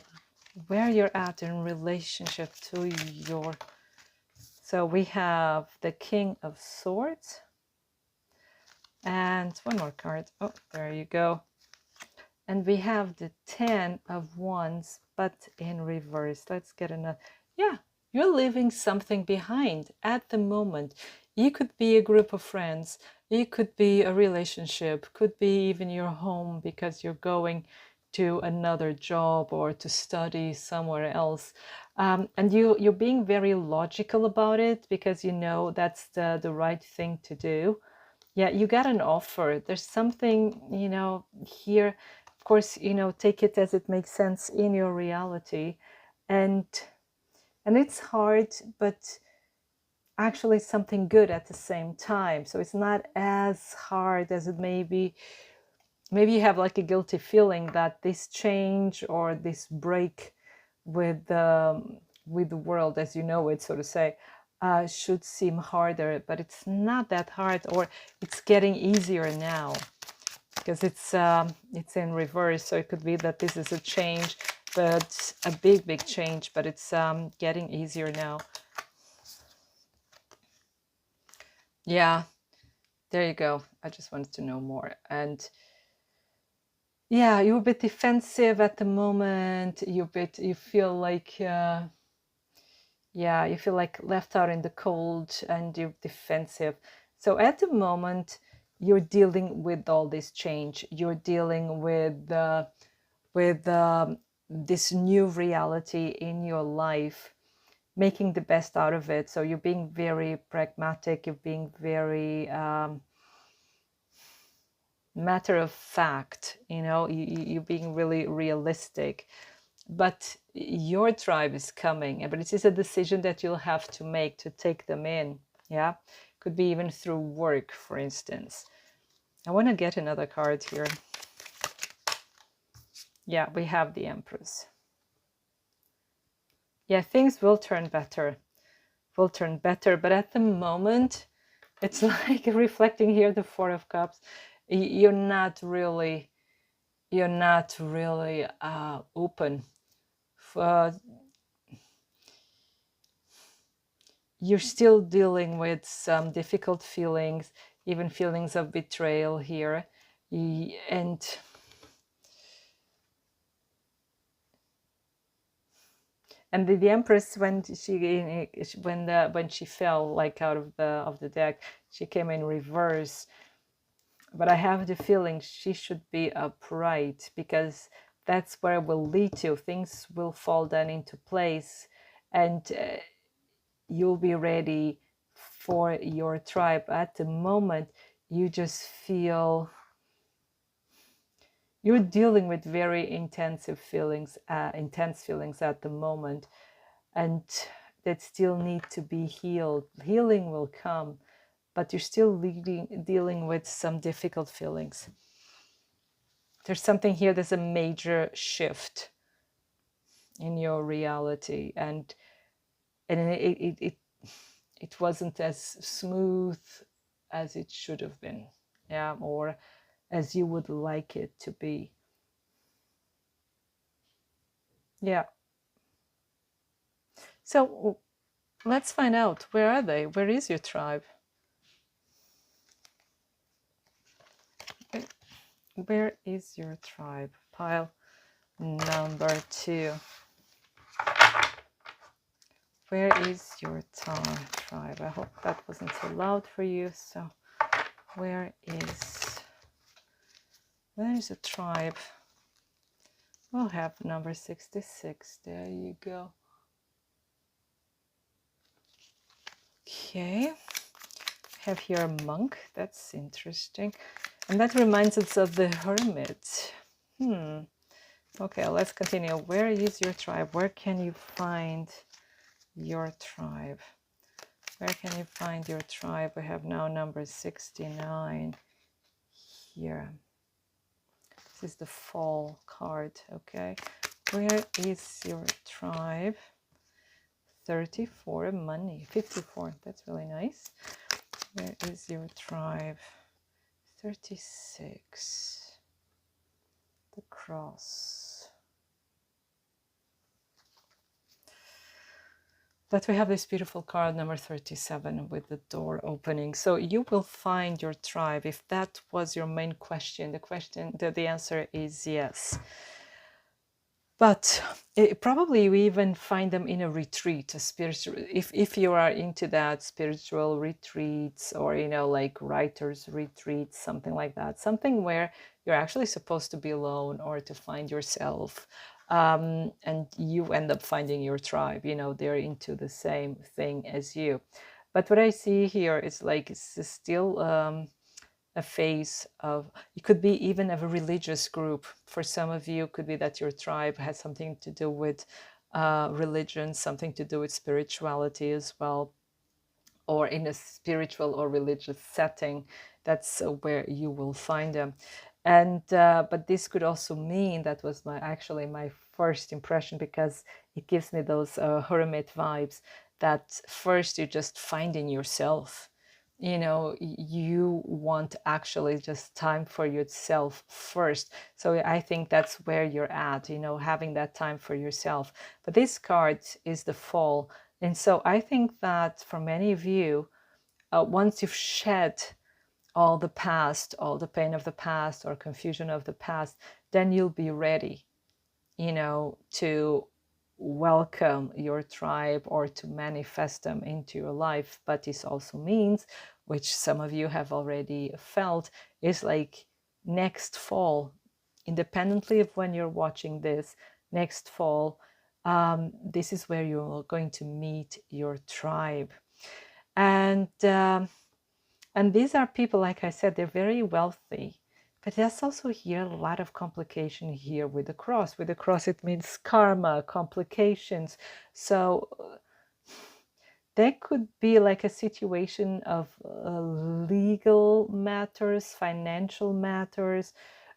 where you're at in relationship to your... So we have the King of Swords. And one more card. Oh, there you go. And we have the 10 of Wands, but in reverse. Let's get another. Yeah, you're leaving something behind at the moment. You could be a group of friends. It could be a relationship. Could be even your home, because you're going to another job or to study somewhere else. And you're being very logical about it, because you know that's the right thing to do. Yeah, you got an offer. There's something, you know, here. Of course, you know, take it as it makes sense in your reality. And it's hard, but actually something good at the same time. So it's not as hard as it may be. Maybe you have like a guilty feeling that this change or this break with the world as you know it, so to say, should seem harder, but it's not that hard, or it's getting easier now, because it's in reverse. So it could be that this is a change, but a big change, but it's getting easier now. Yeah, there you go. I just wanted to know more. And yeah, you're a bit defensive at the moment. You feel like yeah, you feel like left out in the cold, and you're defensive. So at the moment, you're dealing with all this change. You're dealing with this new reality in your life, making the best out of it. So you're being very pragmatic. You're being very matter of fact. You know, you're being really realistic. But your tribe is coming, but it is a decision that you'll have to make to take them in. Yeah, could be even through work, for instance. I want to get another card here. Yeah, we have the Empress. Yeah, things will turn better. Will turn better, but at the moment, it's like reflecting here the 4 of Cups. You're not really open. You're still dealing with some difficult feelings, even feelings of betrayal here. And And the Empress, when she fell like out of the deck, she came in reverse. But I have the feeling she should be upright, because that's where it will lead to. Things will fall down into place, and you'll be ready for your tribe. At the moment, you just feel you're dealing with very intense feelings at the moment, and that still need to be healed. Healing will come, but you're still dealing with some difficult feelings. There's something here, there's a major shift in your reality, and it wasn't as smooth as it should have been, yeah, or as you would like it to be. Yeah. So let's find out, where are they? Where is your tribe? Where is your tribe? Pile number 2. Where is your tribe? I hope that wasn't so loud for you. So where is a tribe? We'll have number 66. There you go. Okay. Have here a monk. That's interesting. And that reminds us of the hermit. Okay, let's continue. Where is your tribe? Where can you find your tribe? Where can you find your tribe? We have now number 69 here. This is the fall card, okay? Where is your tribe? 34, money. 54, that's really nice. Where is your tribe? 36, the cross. But we have this beautiful card, number 37, with the door opening. So you will find your tribe. If that was your main question, the answer is yes. But probably we even find them in a retreat, a spiritual. If you are into that, spiritual retreats, or like writers' retreats, something like that, something where you're actually supposed to be alone or to find yourself. And you end up finding your tribe, they're into the same thing as you. But what I see here is like it's still a phase of, it could be even of a religious group. For some of you, it could be that your tribe has something to do with religion, something to do with spirituality as well, or in a spiritual or religious setting. That's where you will find them. And but this could also mean, that was my first impression, because it gives me those hermit vibes, that first you just finding yourself. You want actually just time for yourself first. So I think that's where you're at, having that time for yourself. But this card is the fall. And so I think that for many of you, once you've shed all the past, all the pain of the past or confusion of the past, then you'll be ready, to welcome your tribe or to manifest them into your life. But this also means, which some of you have already felt, is like next fall, independently of when you're watching this, next fall, this is where you're going to meet your tribe. And these are people, like I said, they're very wealthy. But there's also here a lot of complication here with the cross. With the cross, it means karma, complications. So there could be like a situation of legal matters, financial matters,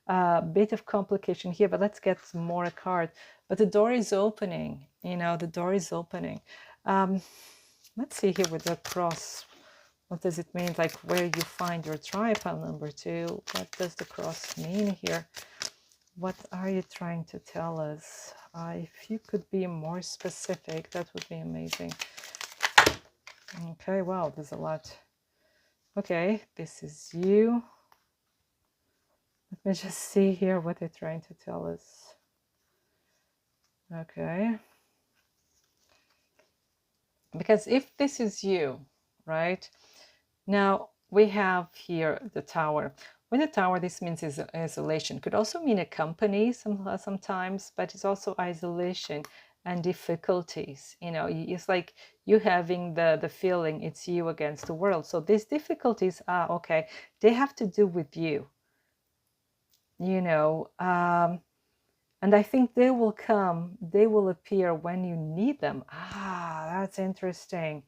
a bit of complication here. But let's get more a card. But the door is opening, the door is opening. Let's see here with the cross. What does it mean? Like where you find your tribe, pile number 2. What does the cross mean here? What are you trying to tell us? If you could be more specific, that would be amazing. Okay, wow, there's a lot. Okay, this is you. Let me just see here what they're trying to tell us. Okay. Because if this is you, right? Now we have here the Tower. With the Tower, this means is isolation. Could also mean a company sometimes, but it's also isolation and difficulties. You know, it's like you having the feeling it's you against the world. So these difficulties are okay. They have to do with you. You know, and I think they will come. They will appear when you need them. Ah, that's interesting.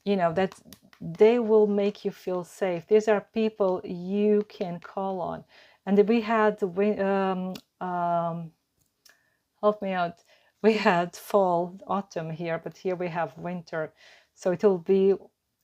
You know, that they will make you feel safe. These are people you can call on. And we had help me out, we had fall, autumn here, but here we have winter, so it will be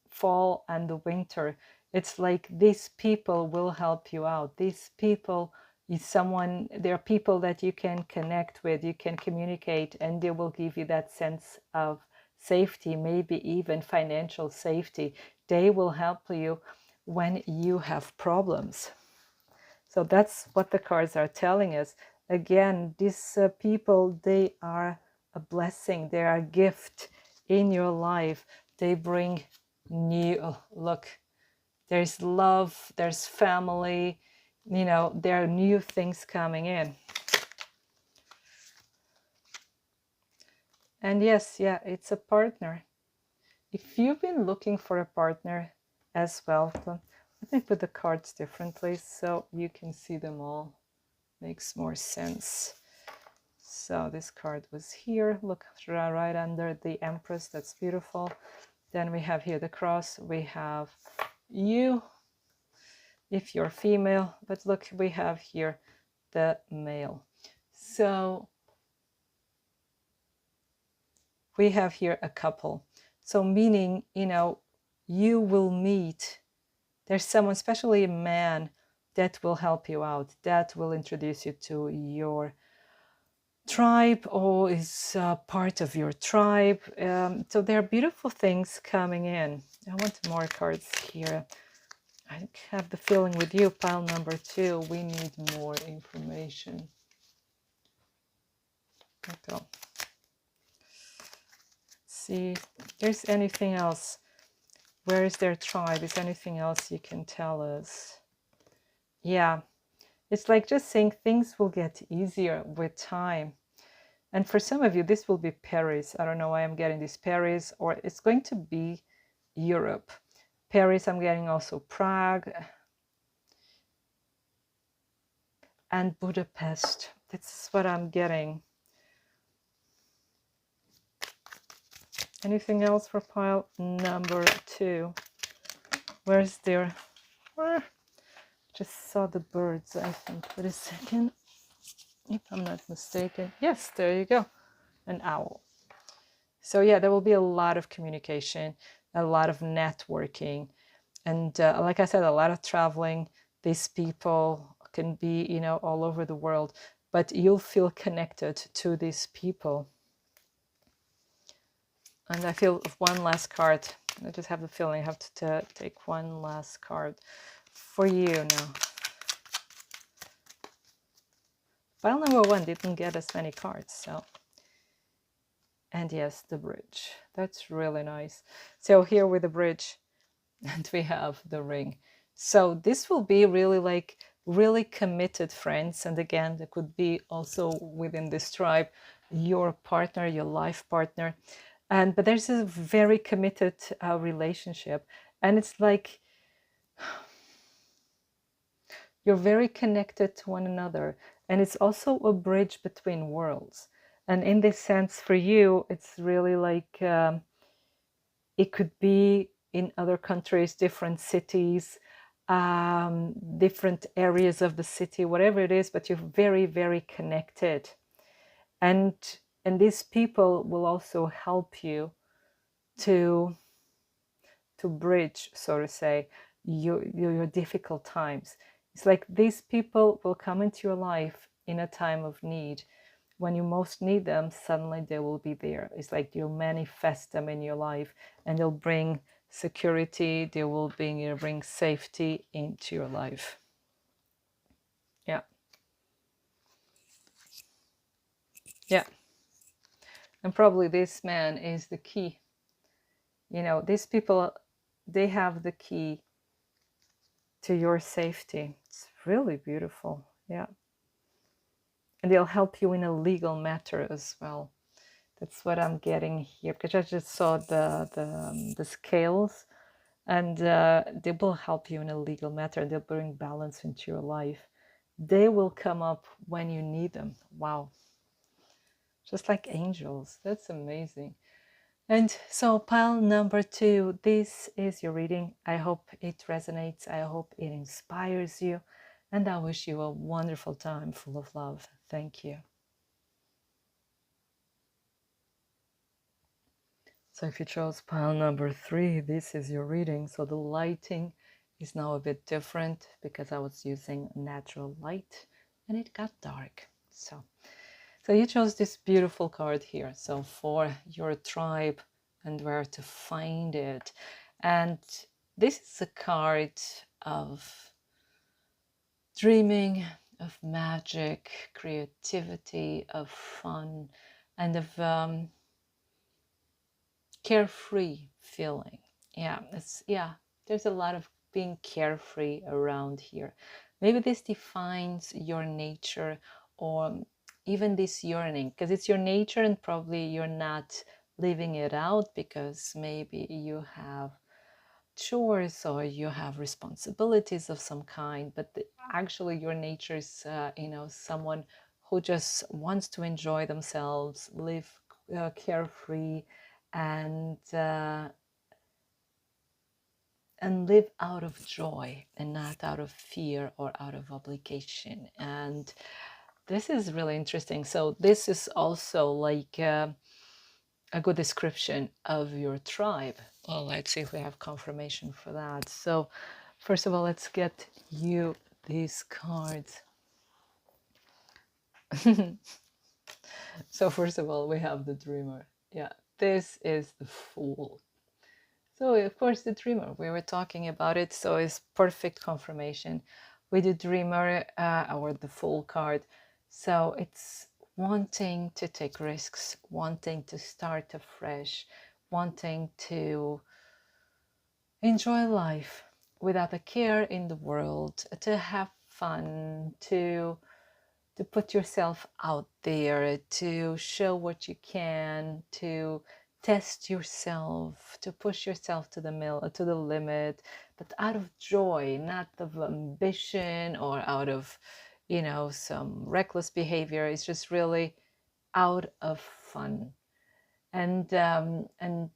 fall and the winter. It's like these people will help you out. These people is someone, there are people that you can connect with, you can communicate, and they will give you that sense of safety, maybe even financial safety. They will help you when you have problems. So that's what the cards are telling us. Again, these people, they are a blessing. They are a gift in your life. They bring new, oh, look, there's love, there's family, you know, there are new things coming in. And yes, yeah, it's a partner. If you've been looking for a partner as well, let me put the cards differently so you can see them all. Makes more sense. So this card was here. Look right under the Empress. That's beautiful. Then we have here the cross. We have you, if you're female. But look, we have here the male. So we have here a couple. So meaning, you know, you will meet. There's someone, especially a man, that will help you out. That will introduce you to your tribe or is part of your tribe. So there are beautiful things coming in. I want more cards here. I have the feeling with you, pile number 2, we need more information. Okay. See, if there's anything else. Where is their tribe? Is anything else you can tell us? Yeah, it's like just saying things will get easier with time. And for some of you, this will be Paris. I don't know why I'm getting this Paris, or it's going to be Europe. Paris, I'm getting also Prague and Budapest. That's what I'm getting. Anything else for pile number 2? Where's their... Just saw the birds, I think. Wait a second. If I'm not mistaken. Yes, there you go. An owl. So yeah, there will be a lot of communication, a lot of networking. And like I said, a lot of traveling. These people can be, you know, all over the world, but you'll feel connected to these people. And I feel one last card. I just have the feeling I have to take one last card for you now. Pile number 1 didn't get as many cards, so. And yes, the bridge. That's really nice. So here with the bridge, and we have the ring. So this will be really like really committed friends. And again, there could be also within this tribe, your partner, your life partner. But there's a very committed relationship. And it's like you're very connected to one another. And it's also a bridge between worlds. And in this sense, for you, it's really like it could be in other countries, different cities, different areas of the city, whatever it is, but you're very, very connected. And these people will also help you to bridge, so to say, your difficult times. It's like these people will come into your life in a time of need. When you most need them, suddenly they will be there. It's like you'll manifest them in your life, and they'll bring security, they will bring safety into your life. Yeah. Yeah. And probably this man is the key You know, these people, they have the key to your safety. It's really beautiful. Yeah. And they'll help you in a legal matter as well. That's what I'm getting here, because I just saw the scales, and they will help you in a legal matter. They'll bring balance into your life. They will come up when you need them. Wow. Just like angels. That's amazing. And so, pile number 2, this is your reading. I hope it resonates. I hope it inspires you. And I wish you a wonderful time full of love. Thank you. So if you chose pile number 3, this is your reading. So the lighting is now a bit different because I was using natural light and it got dark. So you chose this beautiful card here. So for your tribe and where to find it. And this is a card of dreaming, of magic, creativity, of fun, and of carefree feeling. Yeah, there's a lot of being carefree around here. Maybe this defines your nature, or even this yearning, because it's your nature and probably you're not living it out because maybe you have chores or you have responsibilities of some kind, but actually your nature is someone who just wants to enjoy themselves, live carefree, and live out of joy and not out of fear or out of obligation. And this is really interesting. So this is also like a good description of your tribe. Well, let's see if we have confirmation for that. So first of all, let's get you these cards. So first of all, we have the dreamer. Yeah, this is the fool. So of course the dreamer, we were talking about it, so it's perfect confirmation with the dreamer or the fool card. So it's wanting to take risks, wanting to start afresh, wanting to enjoy life without a care in the world, to have fun, to put yourself out there, to show what you can, to test yourself, to push yourself to the limit, but out of joy, not of ambition or out of, some reckless behavior. It's just really out of fun. And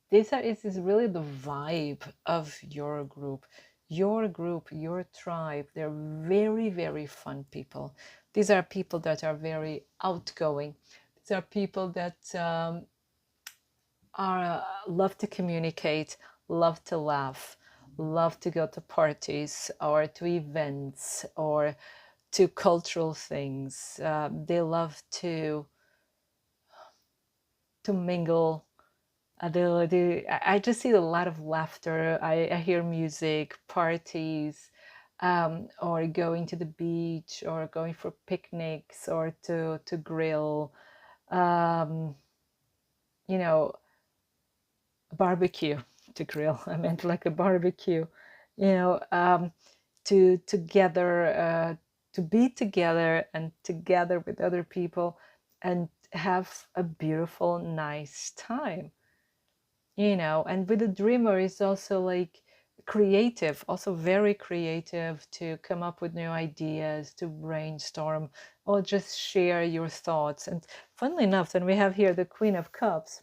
this is really the vibe of your group. Your group, your tribe, they're very, very fun people. These are people that are very outgoing. These are people that love to communicate, love to laugh, love to go to parties or to events or to cultural things. They love to mingle. I just see a lot of laughter. I hear music, parties, or going to the beach, or going for picnics, or to grill, um, you know, barbecue, to grill. I meant like a barbecue, to together, to be together and together with other people and have a beautiful, nice time. And with the dreamer is also like creative, also very creative, to come up with new ideas, to brainstorm, or just share your thoughts. And funnily enough, then we have here the Queen of Cups.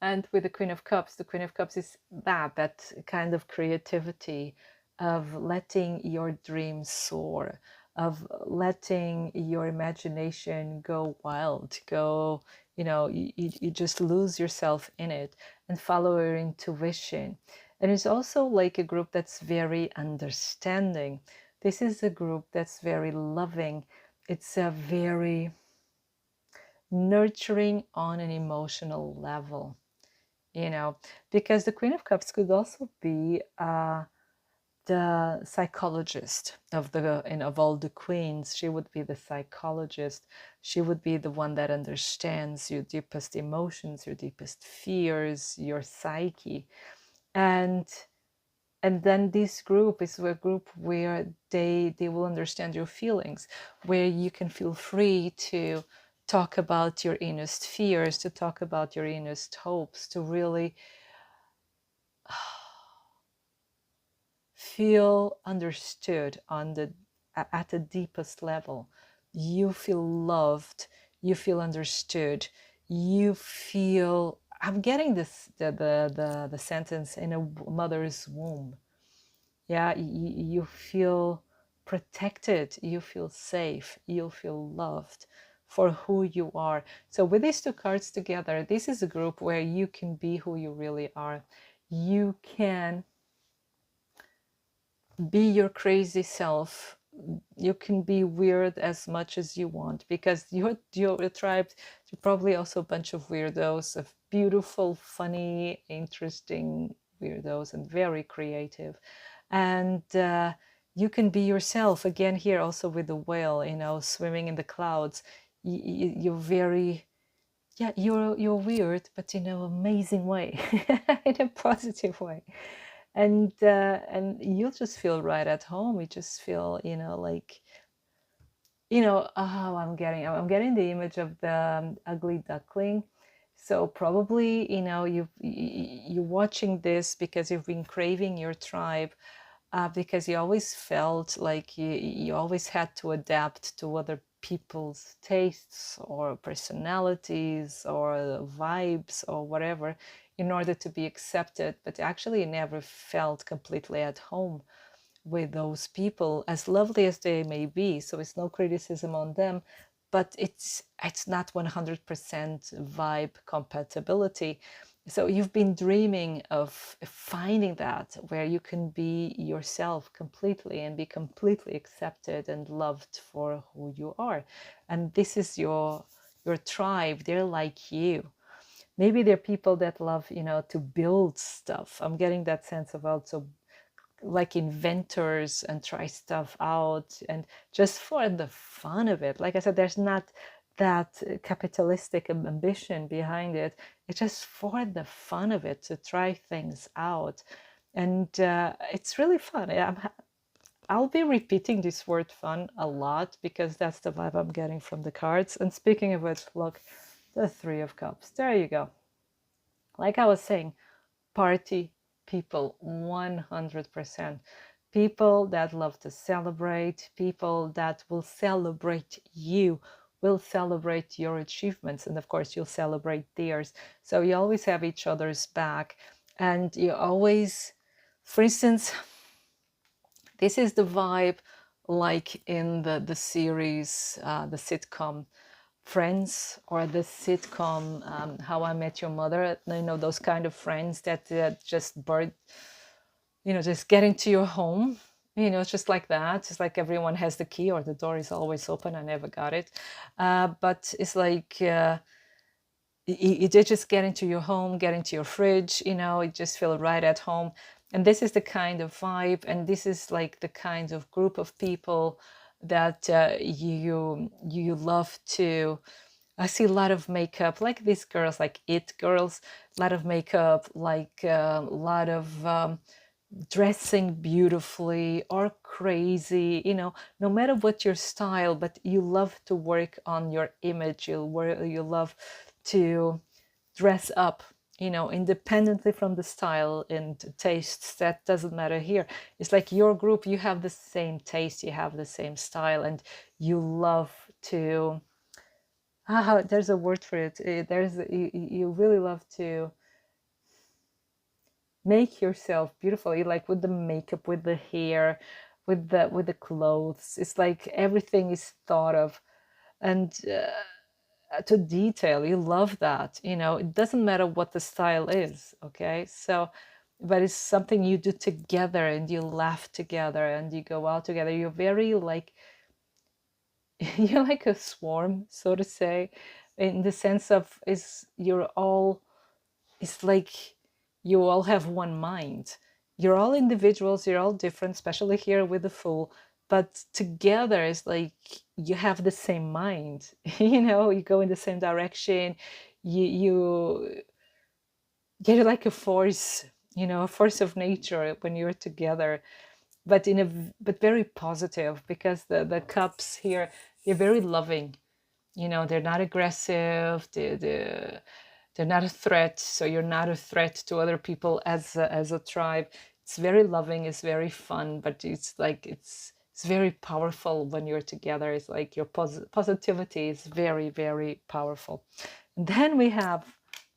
And with the Queen of Cups, the Queen of Cups is that kind of creativity of letting your dreams soar, of letting your imagination go wild, you just lose yourself in it and follow your intuition. And it's also like a group that's very understanding. This is a group that's very loving. It's a very nurturing on an emotional level, because the Queen of Cups could also be the psychologist of the of all the queens. She would be the psychologist. She would be the one that understands your deepest emotions, your deepest fears, your psyche. and and then this group is a group where they will understand your feelings, where you can feel free to talk about your innerest fears, to talk about your innerest hopes, to really feel understood on the at the deepest level. You feel loved, you feel understood, you feel, I'm getting this the sentence, in a mother's womb. Yeah, you feel protected, you feel safe, you feel loved for who you are. So with these two cards together, this is a group where you can be who you really are. You can be your crazy self. You can be weird as much as you want, because your tribe, you're probably also a bunch of weirdos, of beautiful, funny, interesting weirdos, and very creative. And you can be yourself again here, also with the whale, swimming in the clouds. You're very, yeah, you're weird, but in an amazing way, in a positive way. And you'll just feel right at home. You just feel, like, oh, I'm getting the image of the ugly duckling. So probably, you're watching this because you've been craving your tribe, because you always felt like you always had to adapt to other people's tastes or personalities or vibes or whatever in order to be accepted, but actually you never felt completely at home with those people, as lovely as they may be. So it's no criticism on them, but it's not 100% vibe compatibility. So you've been dreaming of finding that, where you can be yourself completely and be completely accepted and loved for who you are. And this is your tribe. They're like you. Maybe they're people that love, to build stuff. I'm getting that sense of also like inventors, and try stuff out, and just for the fun of it. Like I said, there's not that capitalistic ambition behind it. It's just for the fun of it, to try things out. And it's really fun. I'll be repeating this word fun a lot, because that's the vibe I'm getting from the cards. And speaking of which, look, the Three of Cups. There you go. Like I was saying, party people, 100%. People that love to celebrate, people that will celebrate you, will celebrate your achievements, and of course you'll celebrate theirs. So you always have each other's back, and you always, for instance, this is the vibe like in the series, the sitcom Friends, or the sitcom How I Met Your Mother. Those kind of friends that just just get into your home. It's just like that. It's like everyone has the key, or the door is always open. I never got it. But it's like you just get into your home, get into your fridge, you just feel right at home. And this is the kind of vibe, and this is like the kind of group of people that you love to. I see a lot of makeup, like these girls, like it girls, a lot of makeup, like a lot of dressing beautifully or crazy, no matter what your style, but you love to work on your image. You love to dress up, independently from the style and tastes. That doesn't matter here. It's like your group, you have the same taste, you have the same style, and you love to, there's a word for it. You really love to make yourself beautiful. You like with the makeup, with the hair, with the clothes. It's like everything is thought of, and to detail. You love that. It doesn't matter what the style is. Okay, so, but it's something you do together, and you laugh together, and you go out together. You're very like you're like a swarm, so to say, in the sense of it's like you all have one mind. You're all individuals, you're all different, especially here with the Fool, but together it's like you have the same mind. You go in the same direction. You get like a force, a force of nature when you're together, but but very positive, because the cups here, they're very loving. They're not aggressive. They're not a threat, so you're not a threat to other people as a tribe. It's very loving, it's very fun, but it's like it's very powerful when you're together. It's like your positivity is very, very powerful. And then we have,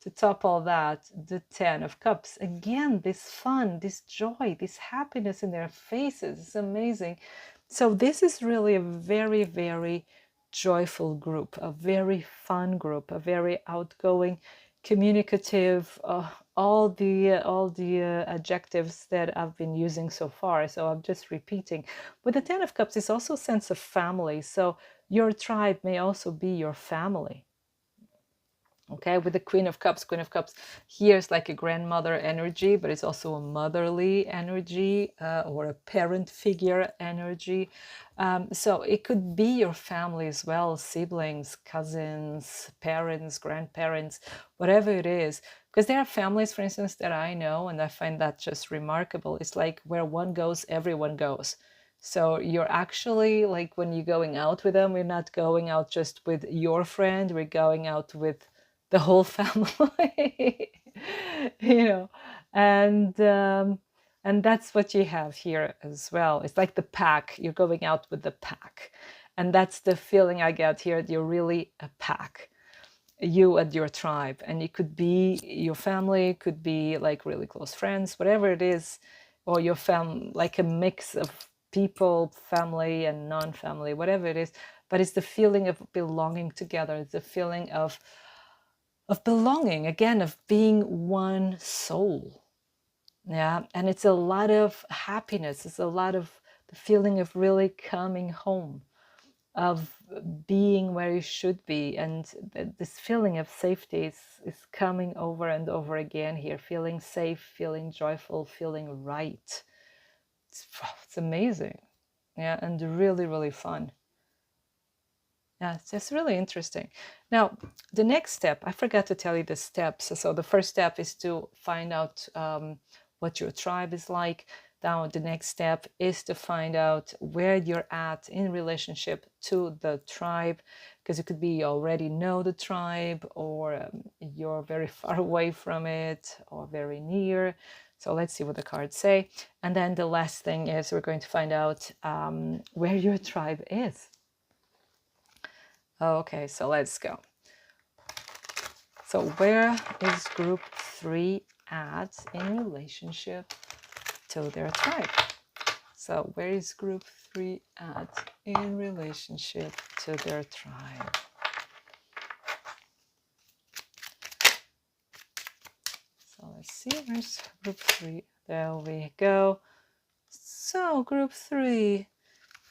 to top all that, the 10 of Cups. Again, this fun, this joy, this happiness in their faces. It's amazing. So this is really a very, very joyful group, a very fun group, a very outgoing, communicative, all the adjectives that I've been using so far. So I'm just repeating. With the 10 of Cups, it's also a sense of family. So your tribe may also be your family. Okay, with the Queen of Cups, here's like a grandmother energy, but it's also a motherly energy, or a parent figure energy. So it could be your family as well, siblings, cousins, parents, grandparents, whatever it is. Because there are families, for instance, that I know, and I find that just remarkable. It's like where one goes, everyone goes. So you're actually, like, when you're going out with them, we're not going out just with your friend, we're going out with the whole family. you know and that's what you have here as well. It's like the pack. You're going out with the pack, and that's the feeling I get here. You're really a pack, you and your tribe, and it could be your family, could be like really close friends, whatever it is, or your like a mix of people, family and non-family, whatever it is. But it's the feeling of belonging together. It's the feeling of belonging, again, of being one soul. Yeah, and it's a lot of happiness. It's a lot of the feeling of really coming home, of being where you should be. And this feeling of safety is coming over and over again here. Feeling safe, feeling joyful, feeling right. It's amazing. Yeah, and really, really fun. Yeah, it's just really interesting. Now, the next step, I forgot to tell you the steps. So the first step is to find out what your tribe is like. Now, the next step is to find out where you're at in relationship to the tribe, because it could be you already know the tribe, or you're very far away from it, or very near. So let's see what the cards say. And then the last thing is we're going to find out where your tribe is. Okay, so let's go. So where is group 3 at in relationship to their tribe? So where is group 3 at in relationship to their tribe? So let's see, where's group 3? There we go. So group 3,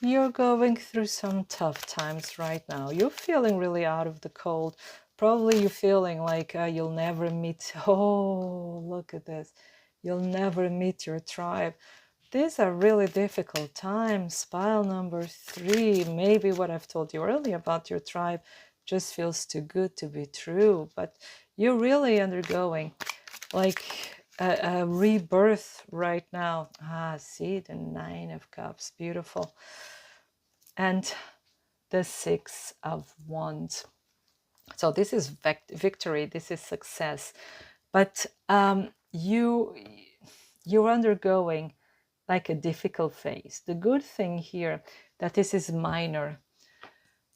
you're going through some tough times right now. You're feeling really out of the cold. Probably you're feeling like you'll never meet. Oh, look at this. You'll never meet your tribe. These are really difficult times. Pile number 3. Maybe what I've told you earlier about your tribe just feels too good to be true. But you're really undergoing like a rebirth right now. See, the 9 of Cups. Beautiful. And the 6 of Wands. So this is victory, this is success. But you're undergoing like a difficult phase. The good thing here that this is minor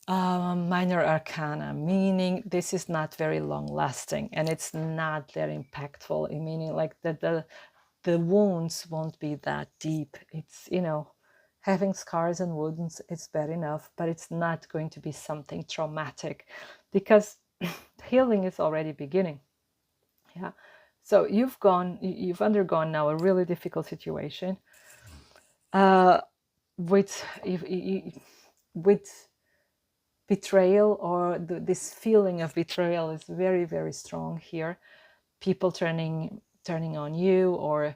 arcana, meaning this is not very long lasting, and it's not that impactful, meaning like the wounds won't be that deep. It's, having scars and wounds, it's bad enough, but it's not going to be something traumatic, because healing is already beginning. Yeah. So you've undergone now a really difficult situation with betrayal, or this feeling of betrayal is very, very strong here. People turning on you, or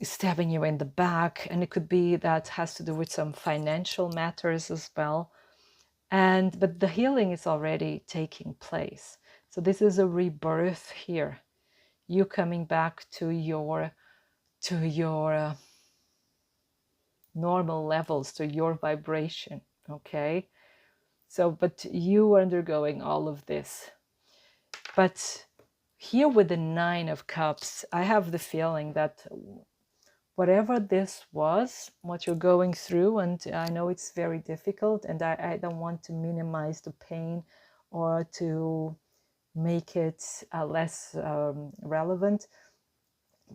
stabbing you in the back, and it could be that has to do with some financial matters as well. But the healing is already taking place. So this is a rebirth here. You coming back to your normal levels, to your vibration. Okay. So, but you are undergoing all of this. But here with the 9 of Cups, I have the feeling that whatever this was, what you're going through, and I know it's very difficult, and I don't want to minimize the pain or to make it less relevant,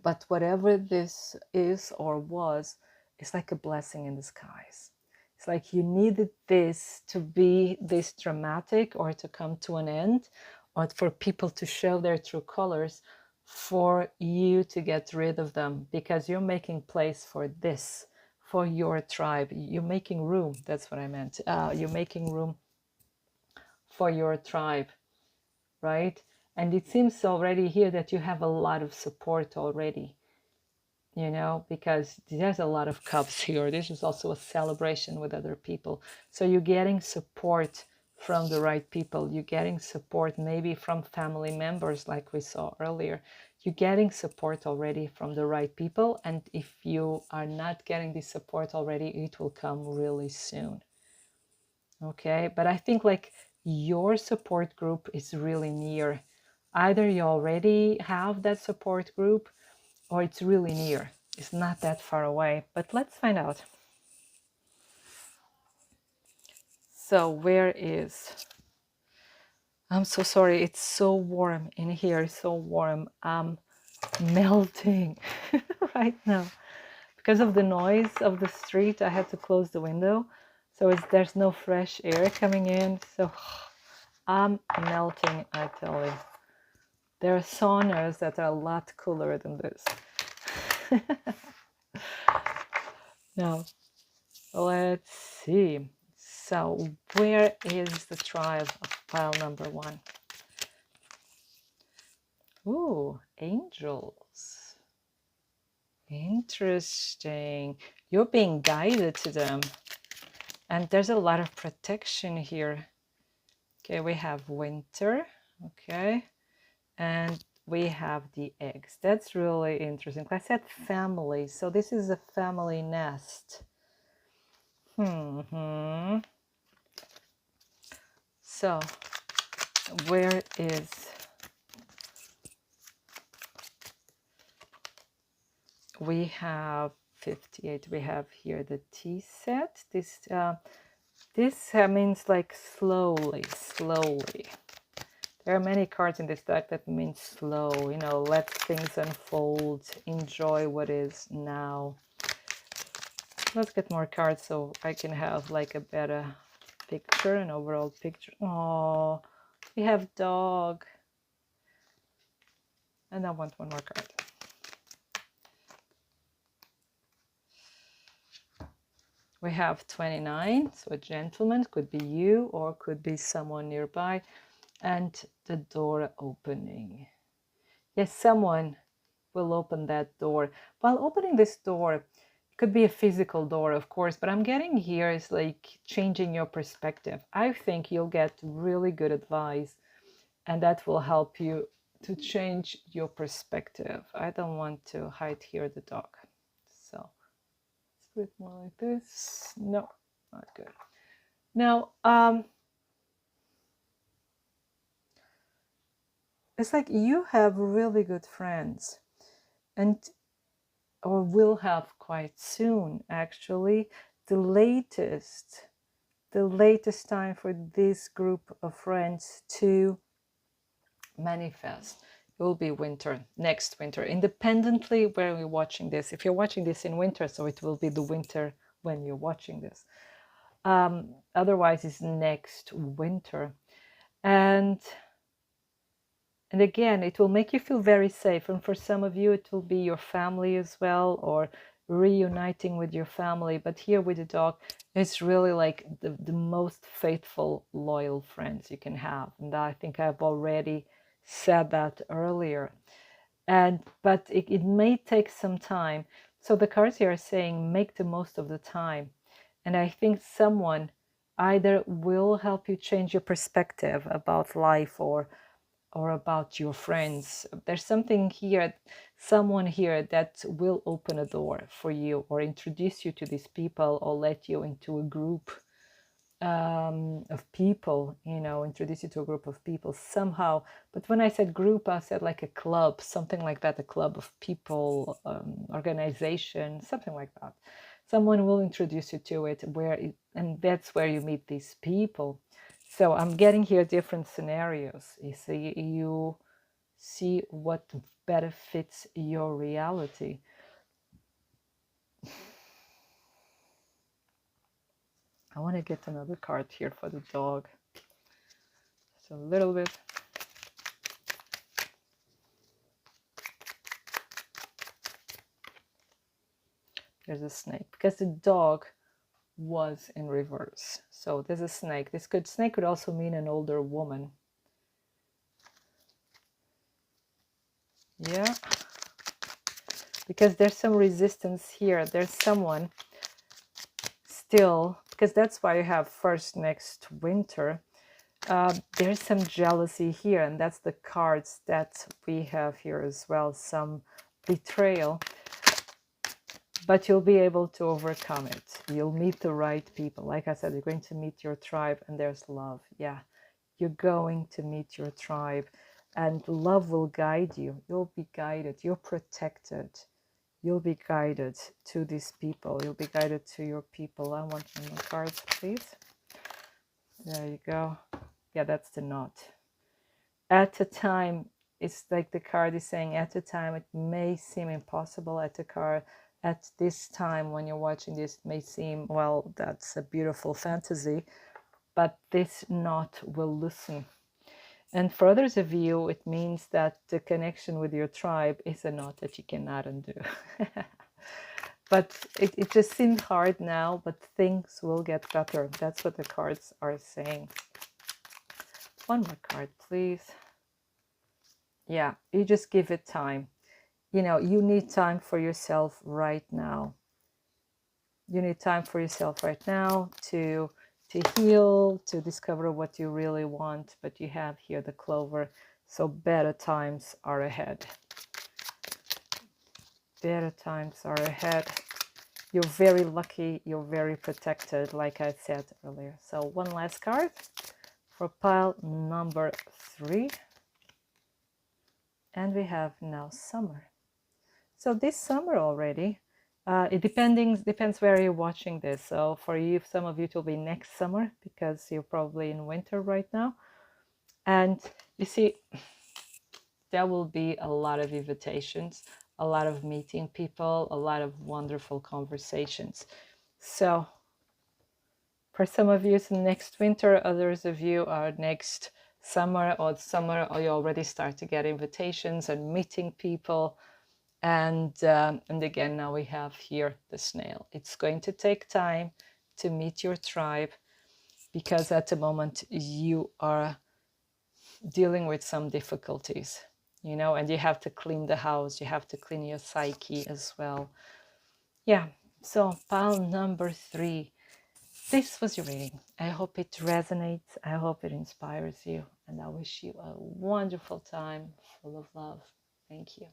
but whatever this is or was, it's like a blessing in disguise. It's like you needed this to be this dramatic or to come to an end, or for people to show their true colors, for you to get rid of them, because you're making place for this, for your tribe. You're making room. That's what I meant. You're making room for your tribe, right? And it seems already here that you have a lot of support already, you know, because there's a lot of cups here. This is also a celebration with other people. So you're getting support from the right people. You're getting support maybe from family members, like we saw earlier. You're getting support already from the right people. And if you are not getting this support already, it will come really soon. Okay, but I think like your support group is really near. Either you already have that support group, or it's really near. It's not that far away, but let's find out. So where is... I'm so sorry, it's so warm in here, it's so warm. I'm melting right now. Because of the noise of the street, I had to close the window. So there's no fresh air coming in. So I'm melting, I tell you. There are saunas that are a lot cooler than this. Now, let's see. So where is the tribe of pile number 1? Ooh, angels. Interesting. You're being guided to them. And there's a lot of protection here. Okay, we have winter. Okay. And we have the eggs. That's really interesting. I said family. So this is a family nest. So where is... we have 58. We have here the T set. This means like slowly. There are many cards in this deck that means slow, you know, let things unfold, enjoy what is now. Let's get more cards so I can have like a better picture, an overall picture. Oh, we have dog. And I want one more card. We have 29, so a gentleman, could be you or could be someone nearby, and the door opening. Yes, someone will open that door. While opening this door, it could be a physical door, of course, but I'm getting here is like changing your perspective. I think you'll get really good advice, and that will help you to change your perspective. I don't want to hide here the dog. So a bit more like this. No, not good. Now, it's like you have really good friends, and or will have quite soon, actually. The latest time for this group of friends to manifest will be winter, next winter, independently where you're watching this. If you're watching this in winter, so it will be the winter when you're watching this. Otherwise, it's next winter. And again, it will make you feel very safe. And for some of you, it will be your family as well, or reuniting with your family. But here with the dog, it's really like the most faithful, loyal friends you can have. And I think I've already said that earlier. But it may take some time. So the cards here are saying make the most of the time. And I think someone either will help you change your perspective about life or about your friends. There's something here, someone here that will open a door for you or introduce you to these people or let you into a group of people, you know, introduce you to a group of people somehow. But when I said group, I said like a club, something like that, a club of people, organization, something like that. Someone will introduce you to it, and that's where you meet these people. So I'm getting here different scenarios. You see what better fits your reality. I want to get another card here for the dog. Just a little bit. There's a snake because the dog was in reverse. So there's a snake. Snake could also mean an older woman. Yeah. Because there's some resistance here. There's someone still, because that's why you have first next winter. There's some jealousy here, and that's the cards that we have here as well. Some betrayal. But you'll be able to overcome it. You'll meet the right people. Like I said, you're going to meet your tribe, and there's love. Yeah, you're going to meet your tribe, and love will guide you. You'll be guided. You're protected. You'll be guided to these people. You'll be guided to your people. I want some more cards, please. There you go. Yeah, that's the knot. At a time, it's like the card is saying, at a time, it may seem impossible. At this time, when you're watching this, it may seem, well, that's a beautiful fantasy, but this knot will loosen. And for others of you, it means that the connection with your tribe is a knot that you cannot undo. But it just seems hard now, but things will get better. That's what the cards are saying. One more card, please. Yeah, you just give it time. You know, you need time for yourself right now. You need time for yourself right now to heal, to discover what you really want. But you have here the clover, so better times are ahead. Better times are ahead. You're very lucky. You're very protected, like I said earlier. So one last card for pile number 3. And we have now summer. So this summer already, it depends where you're watching this. So for you, some of you, it will be next summer because you're probably in winter right now. And you see, there will be a lot of invitations, a lot of meeting people, a lot of wonderful conversations. So for some of you, it's next winter. Others of you are next summer, or you already start to get invitations and meeting people. And again, now we have here the snail. It's going to take time to meet your tribe because at the moment you are dealing with some difficulties, you know, and you have to clean the house. You have to clean your psyche as well. Yeah, so pile number 3. This was your reading. I hope it resonates. I hope it inspires you. And I wish you a wonderful time full of love. Thank you.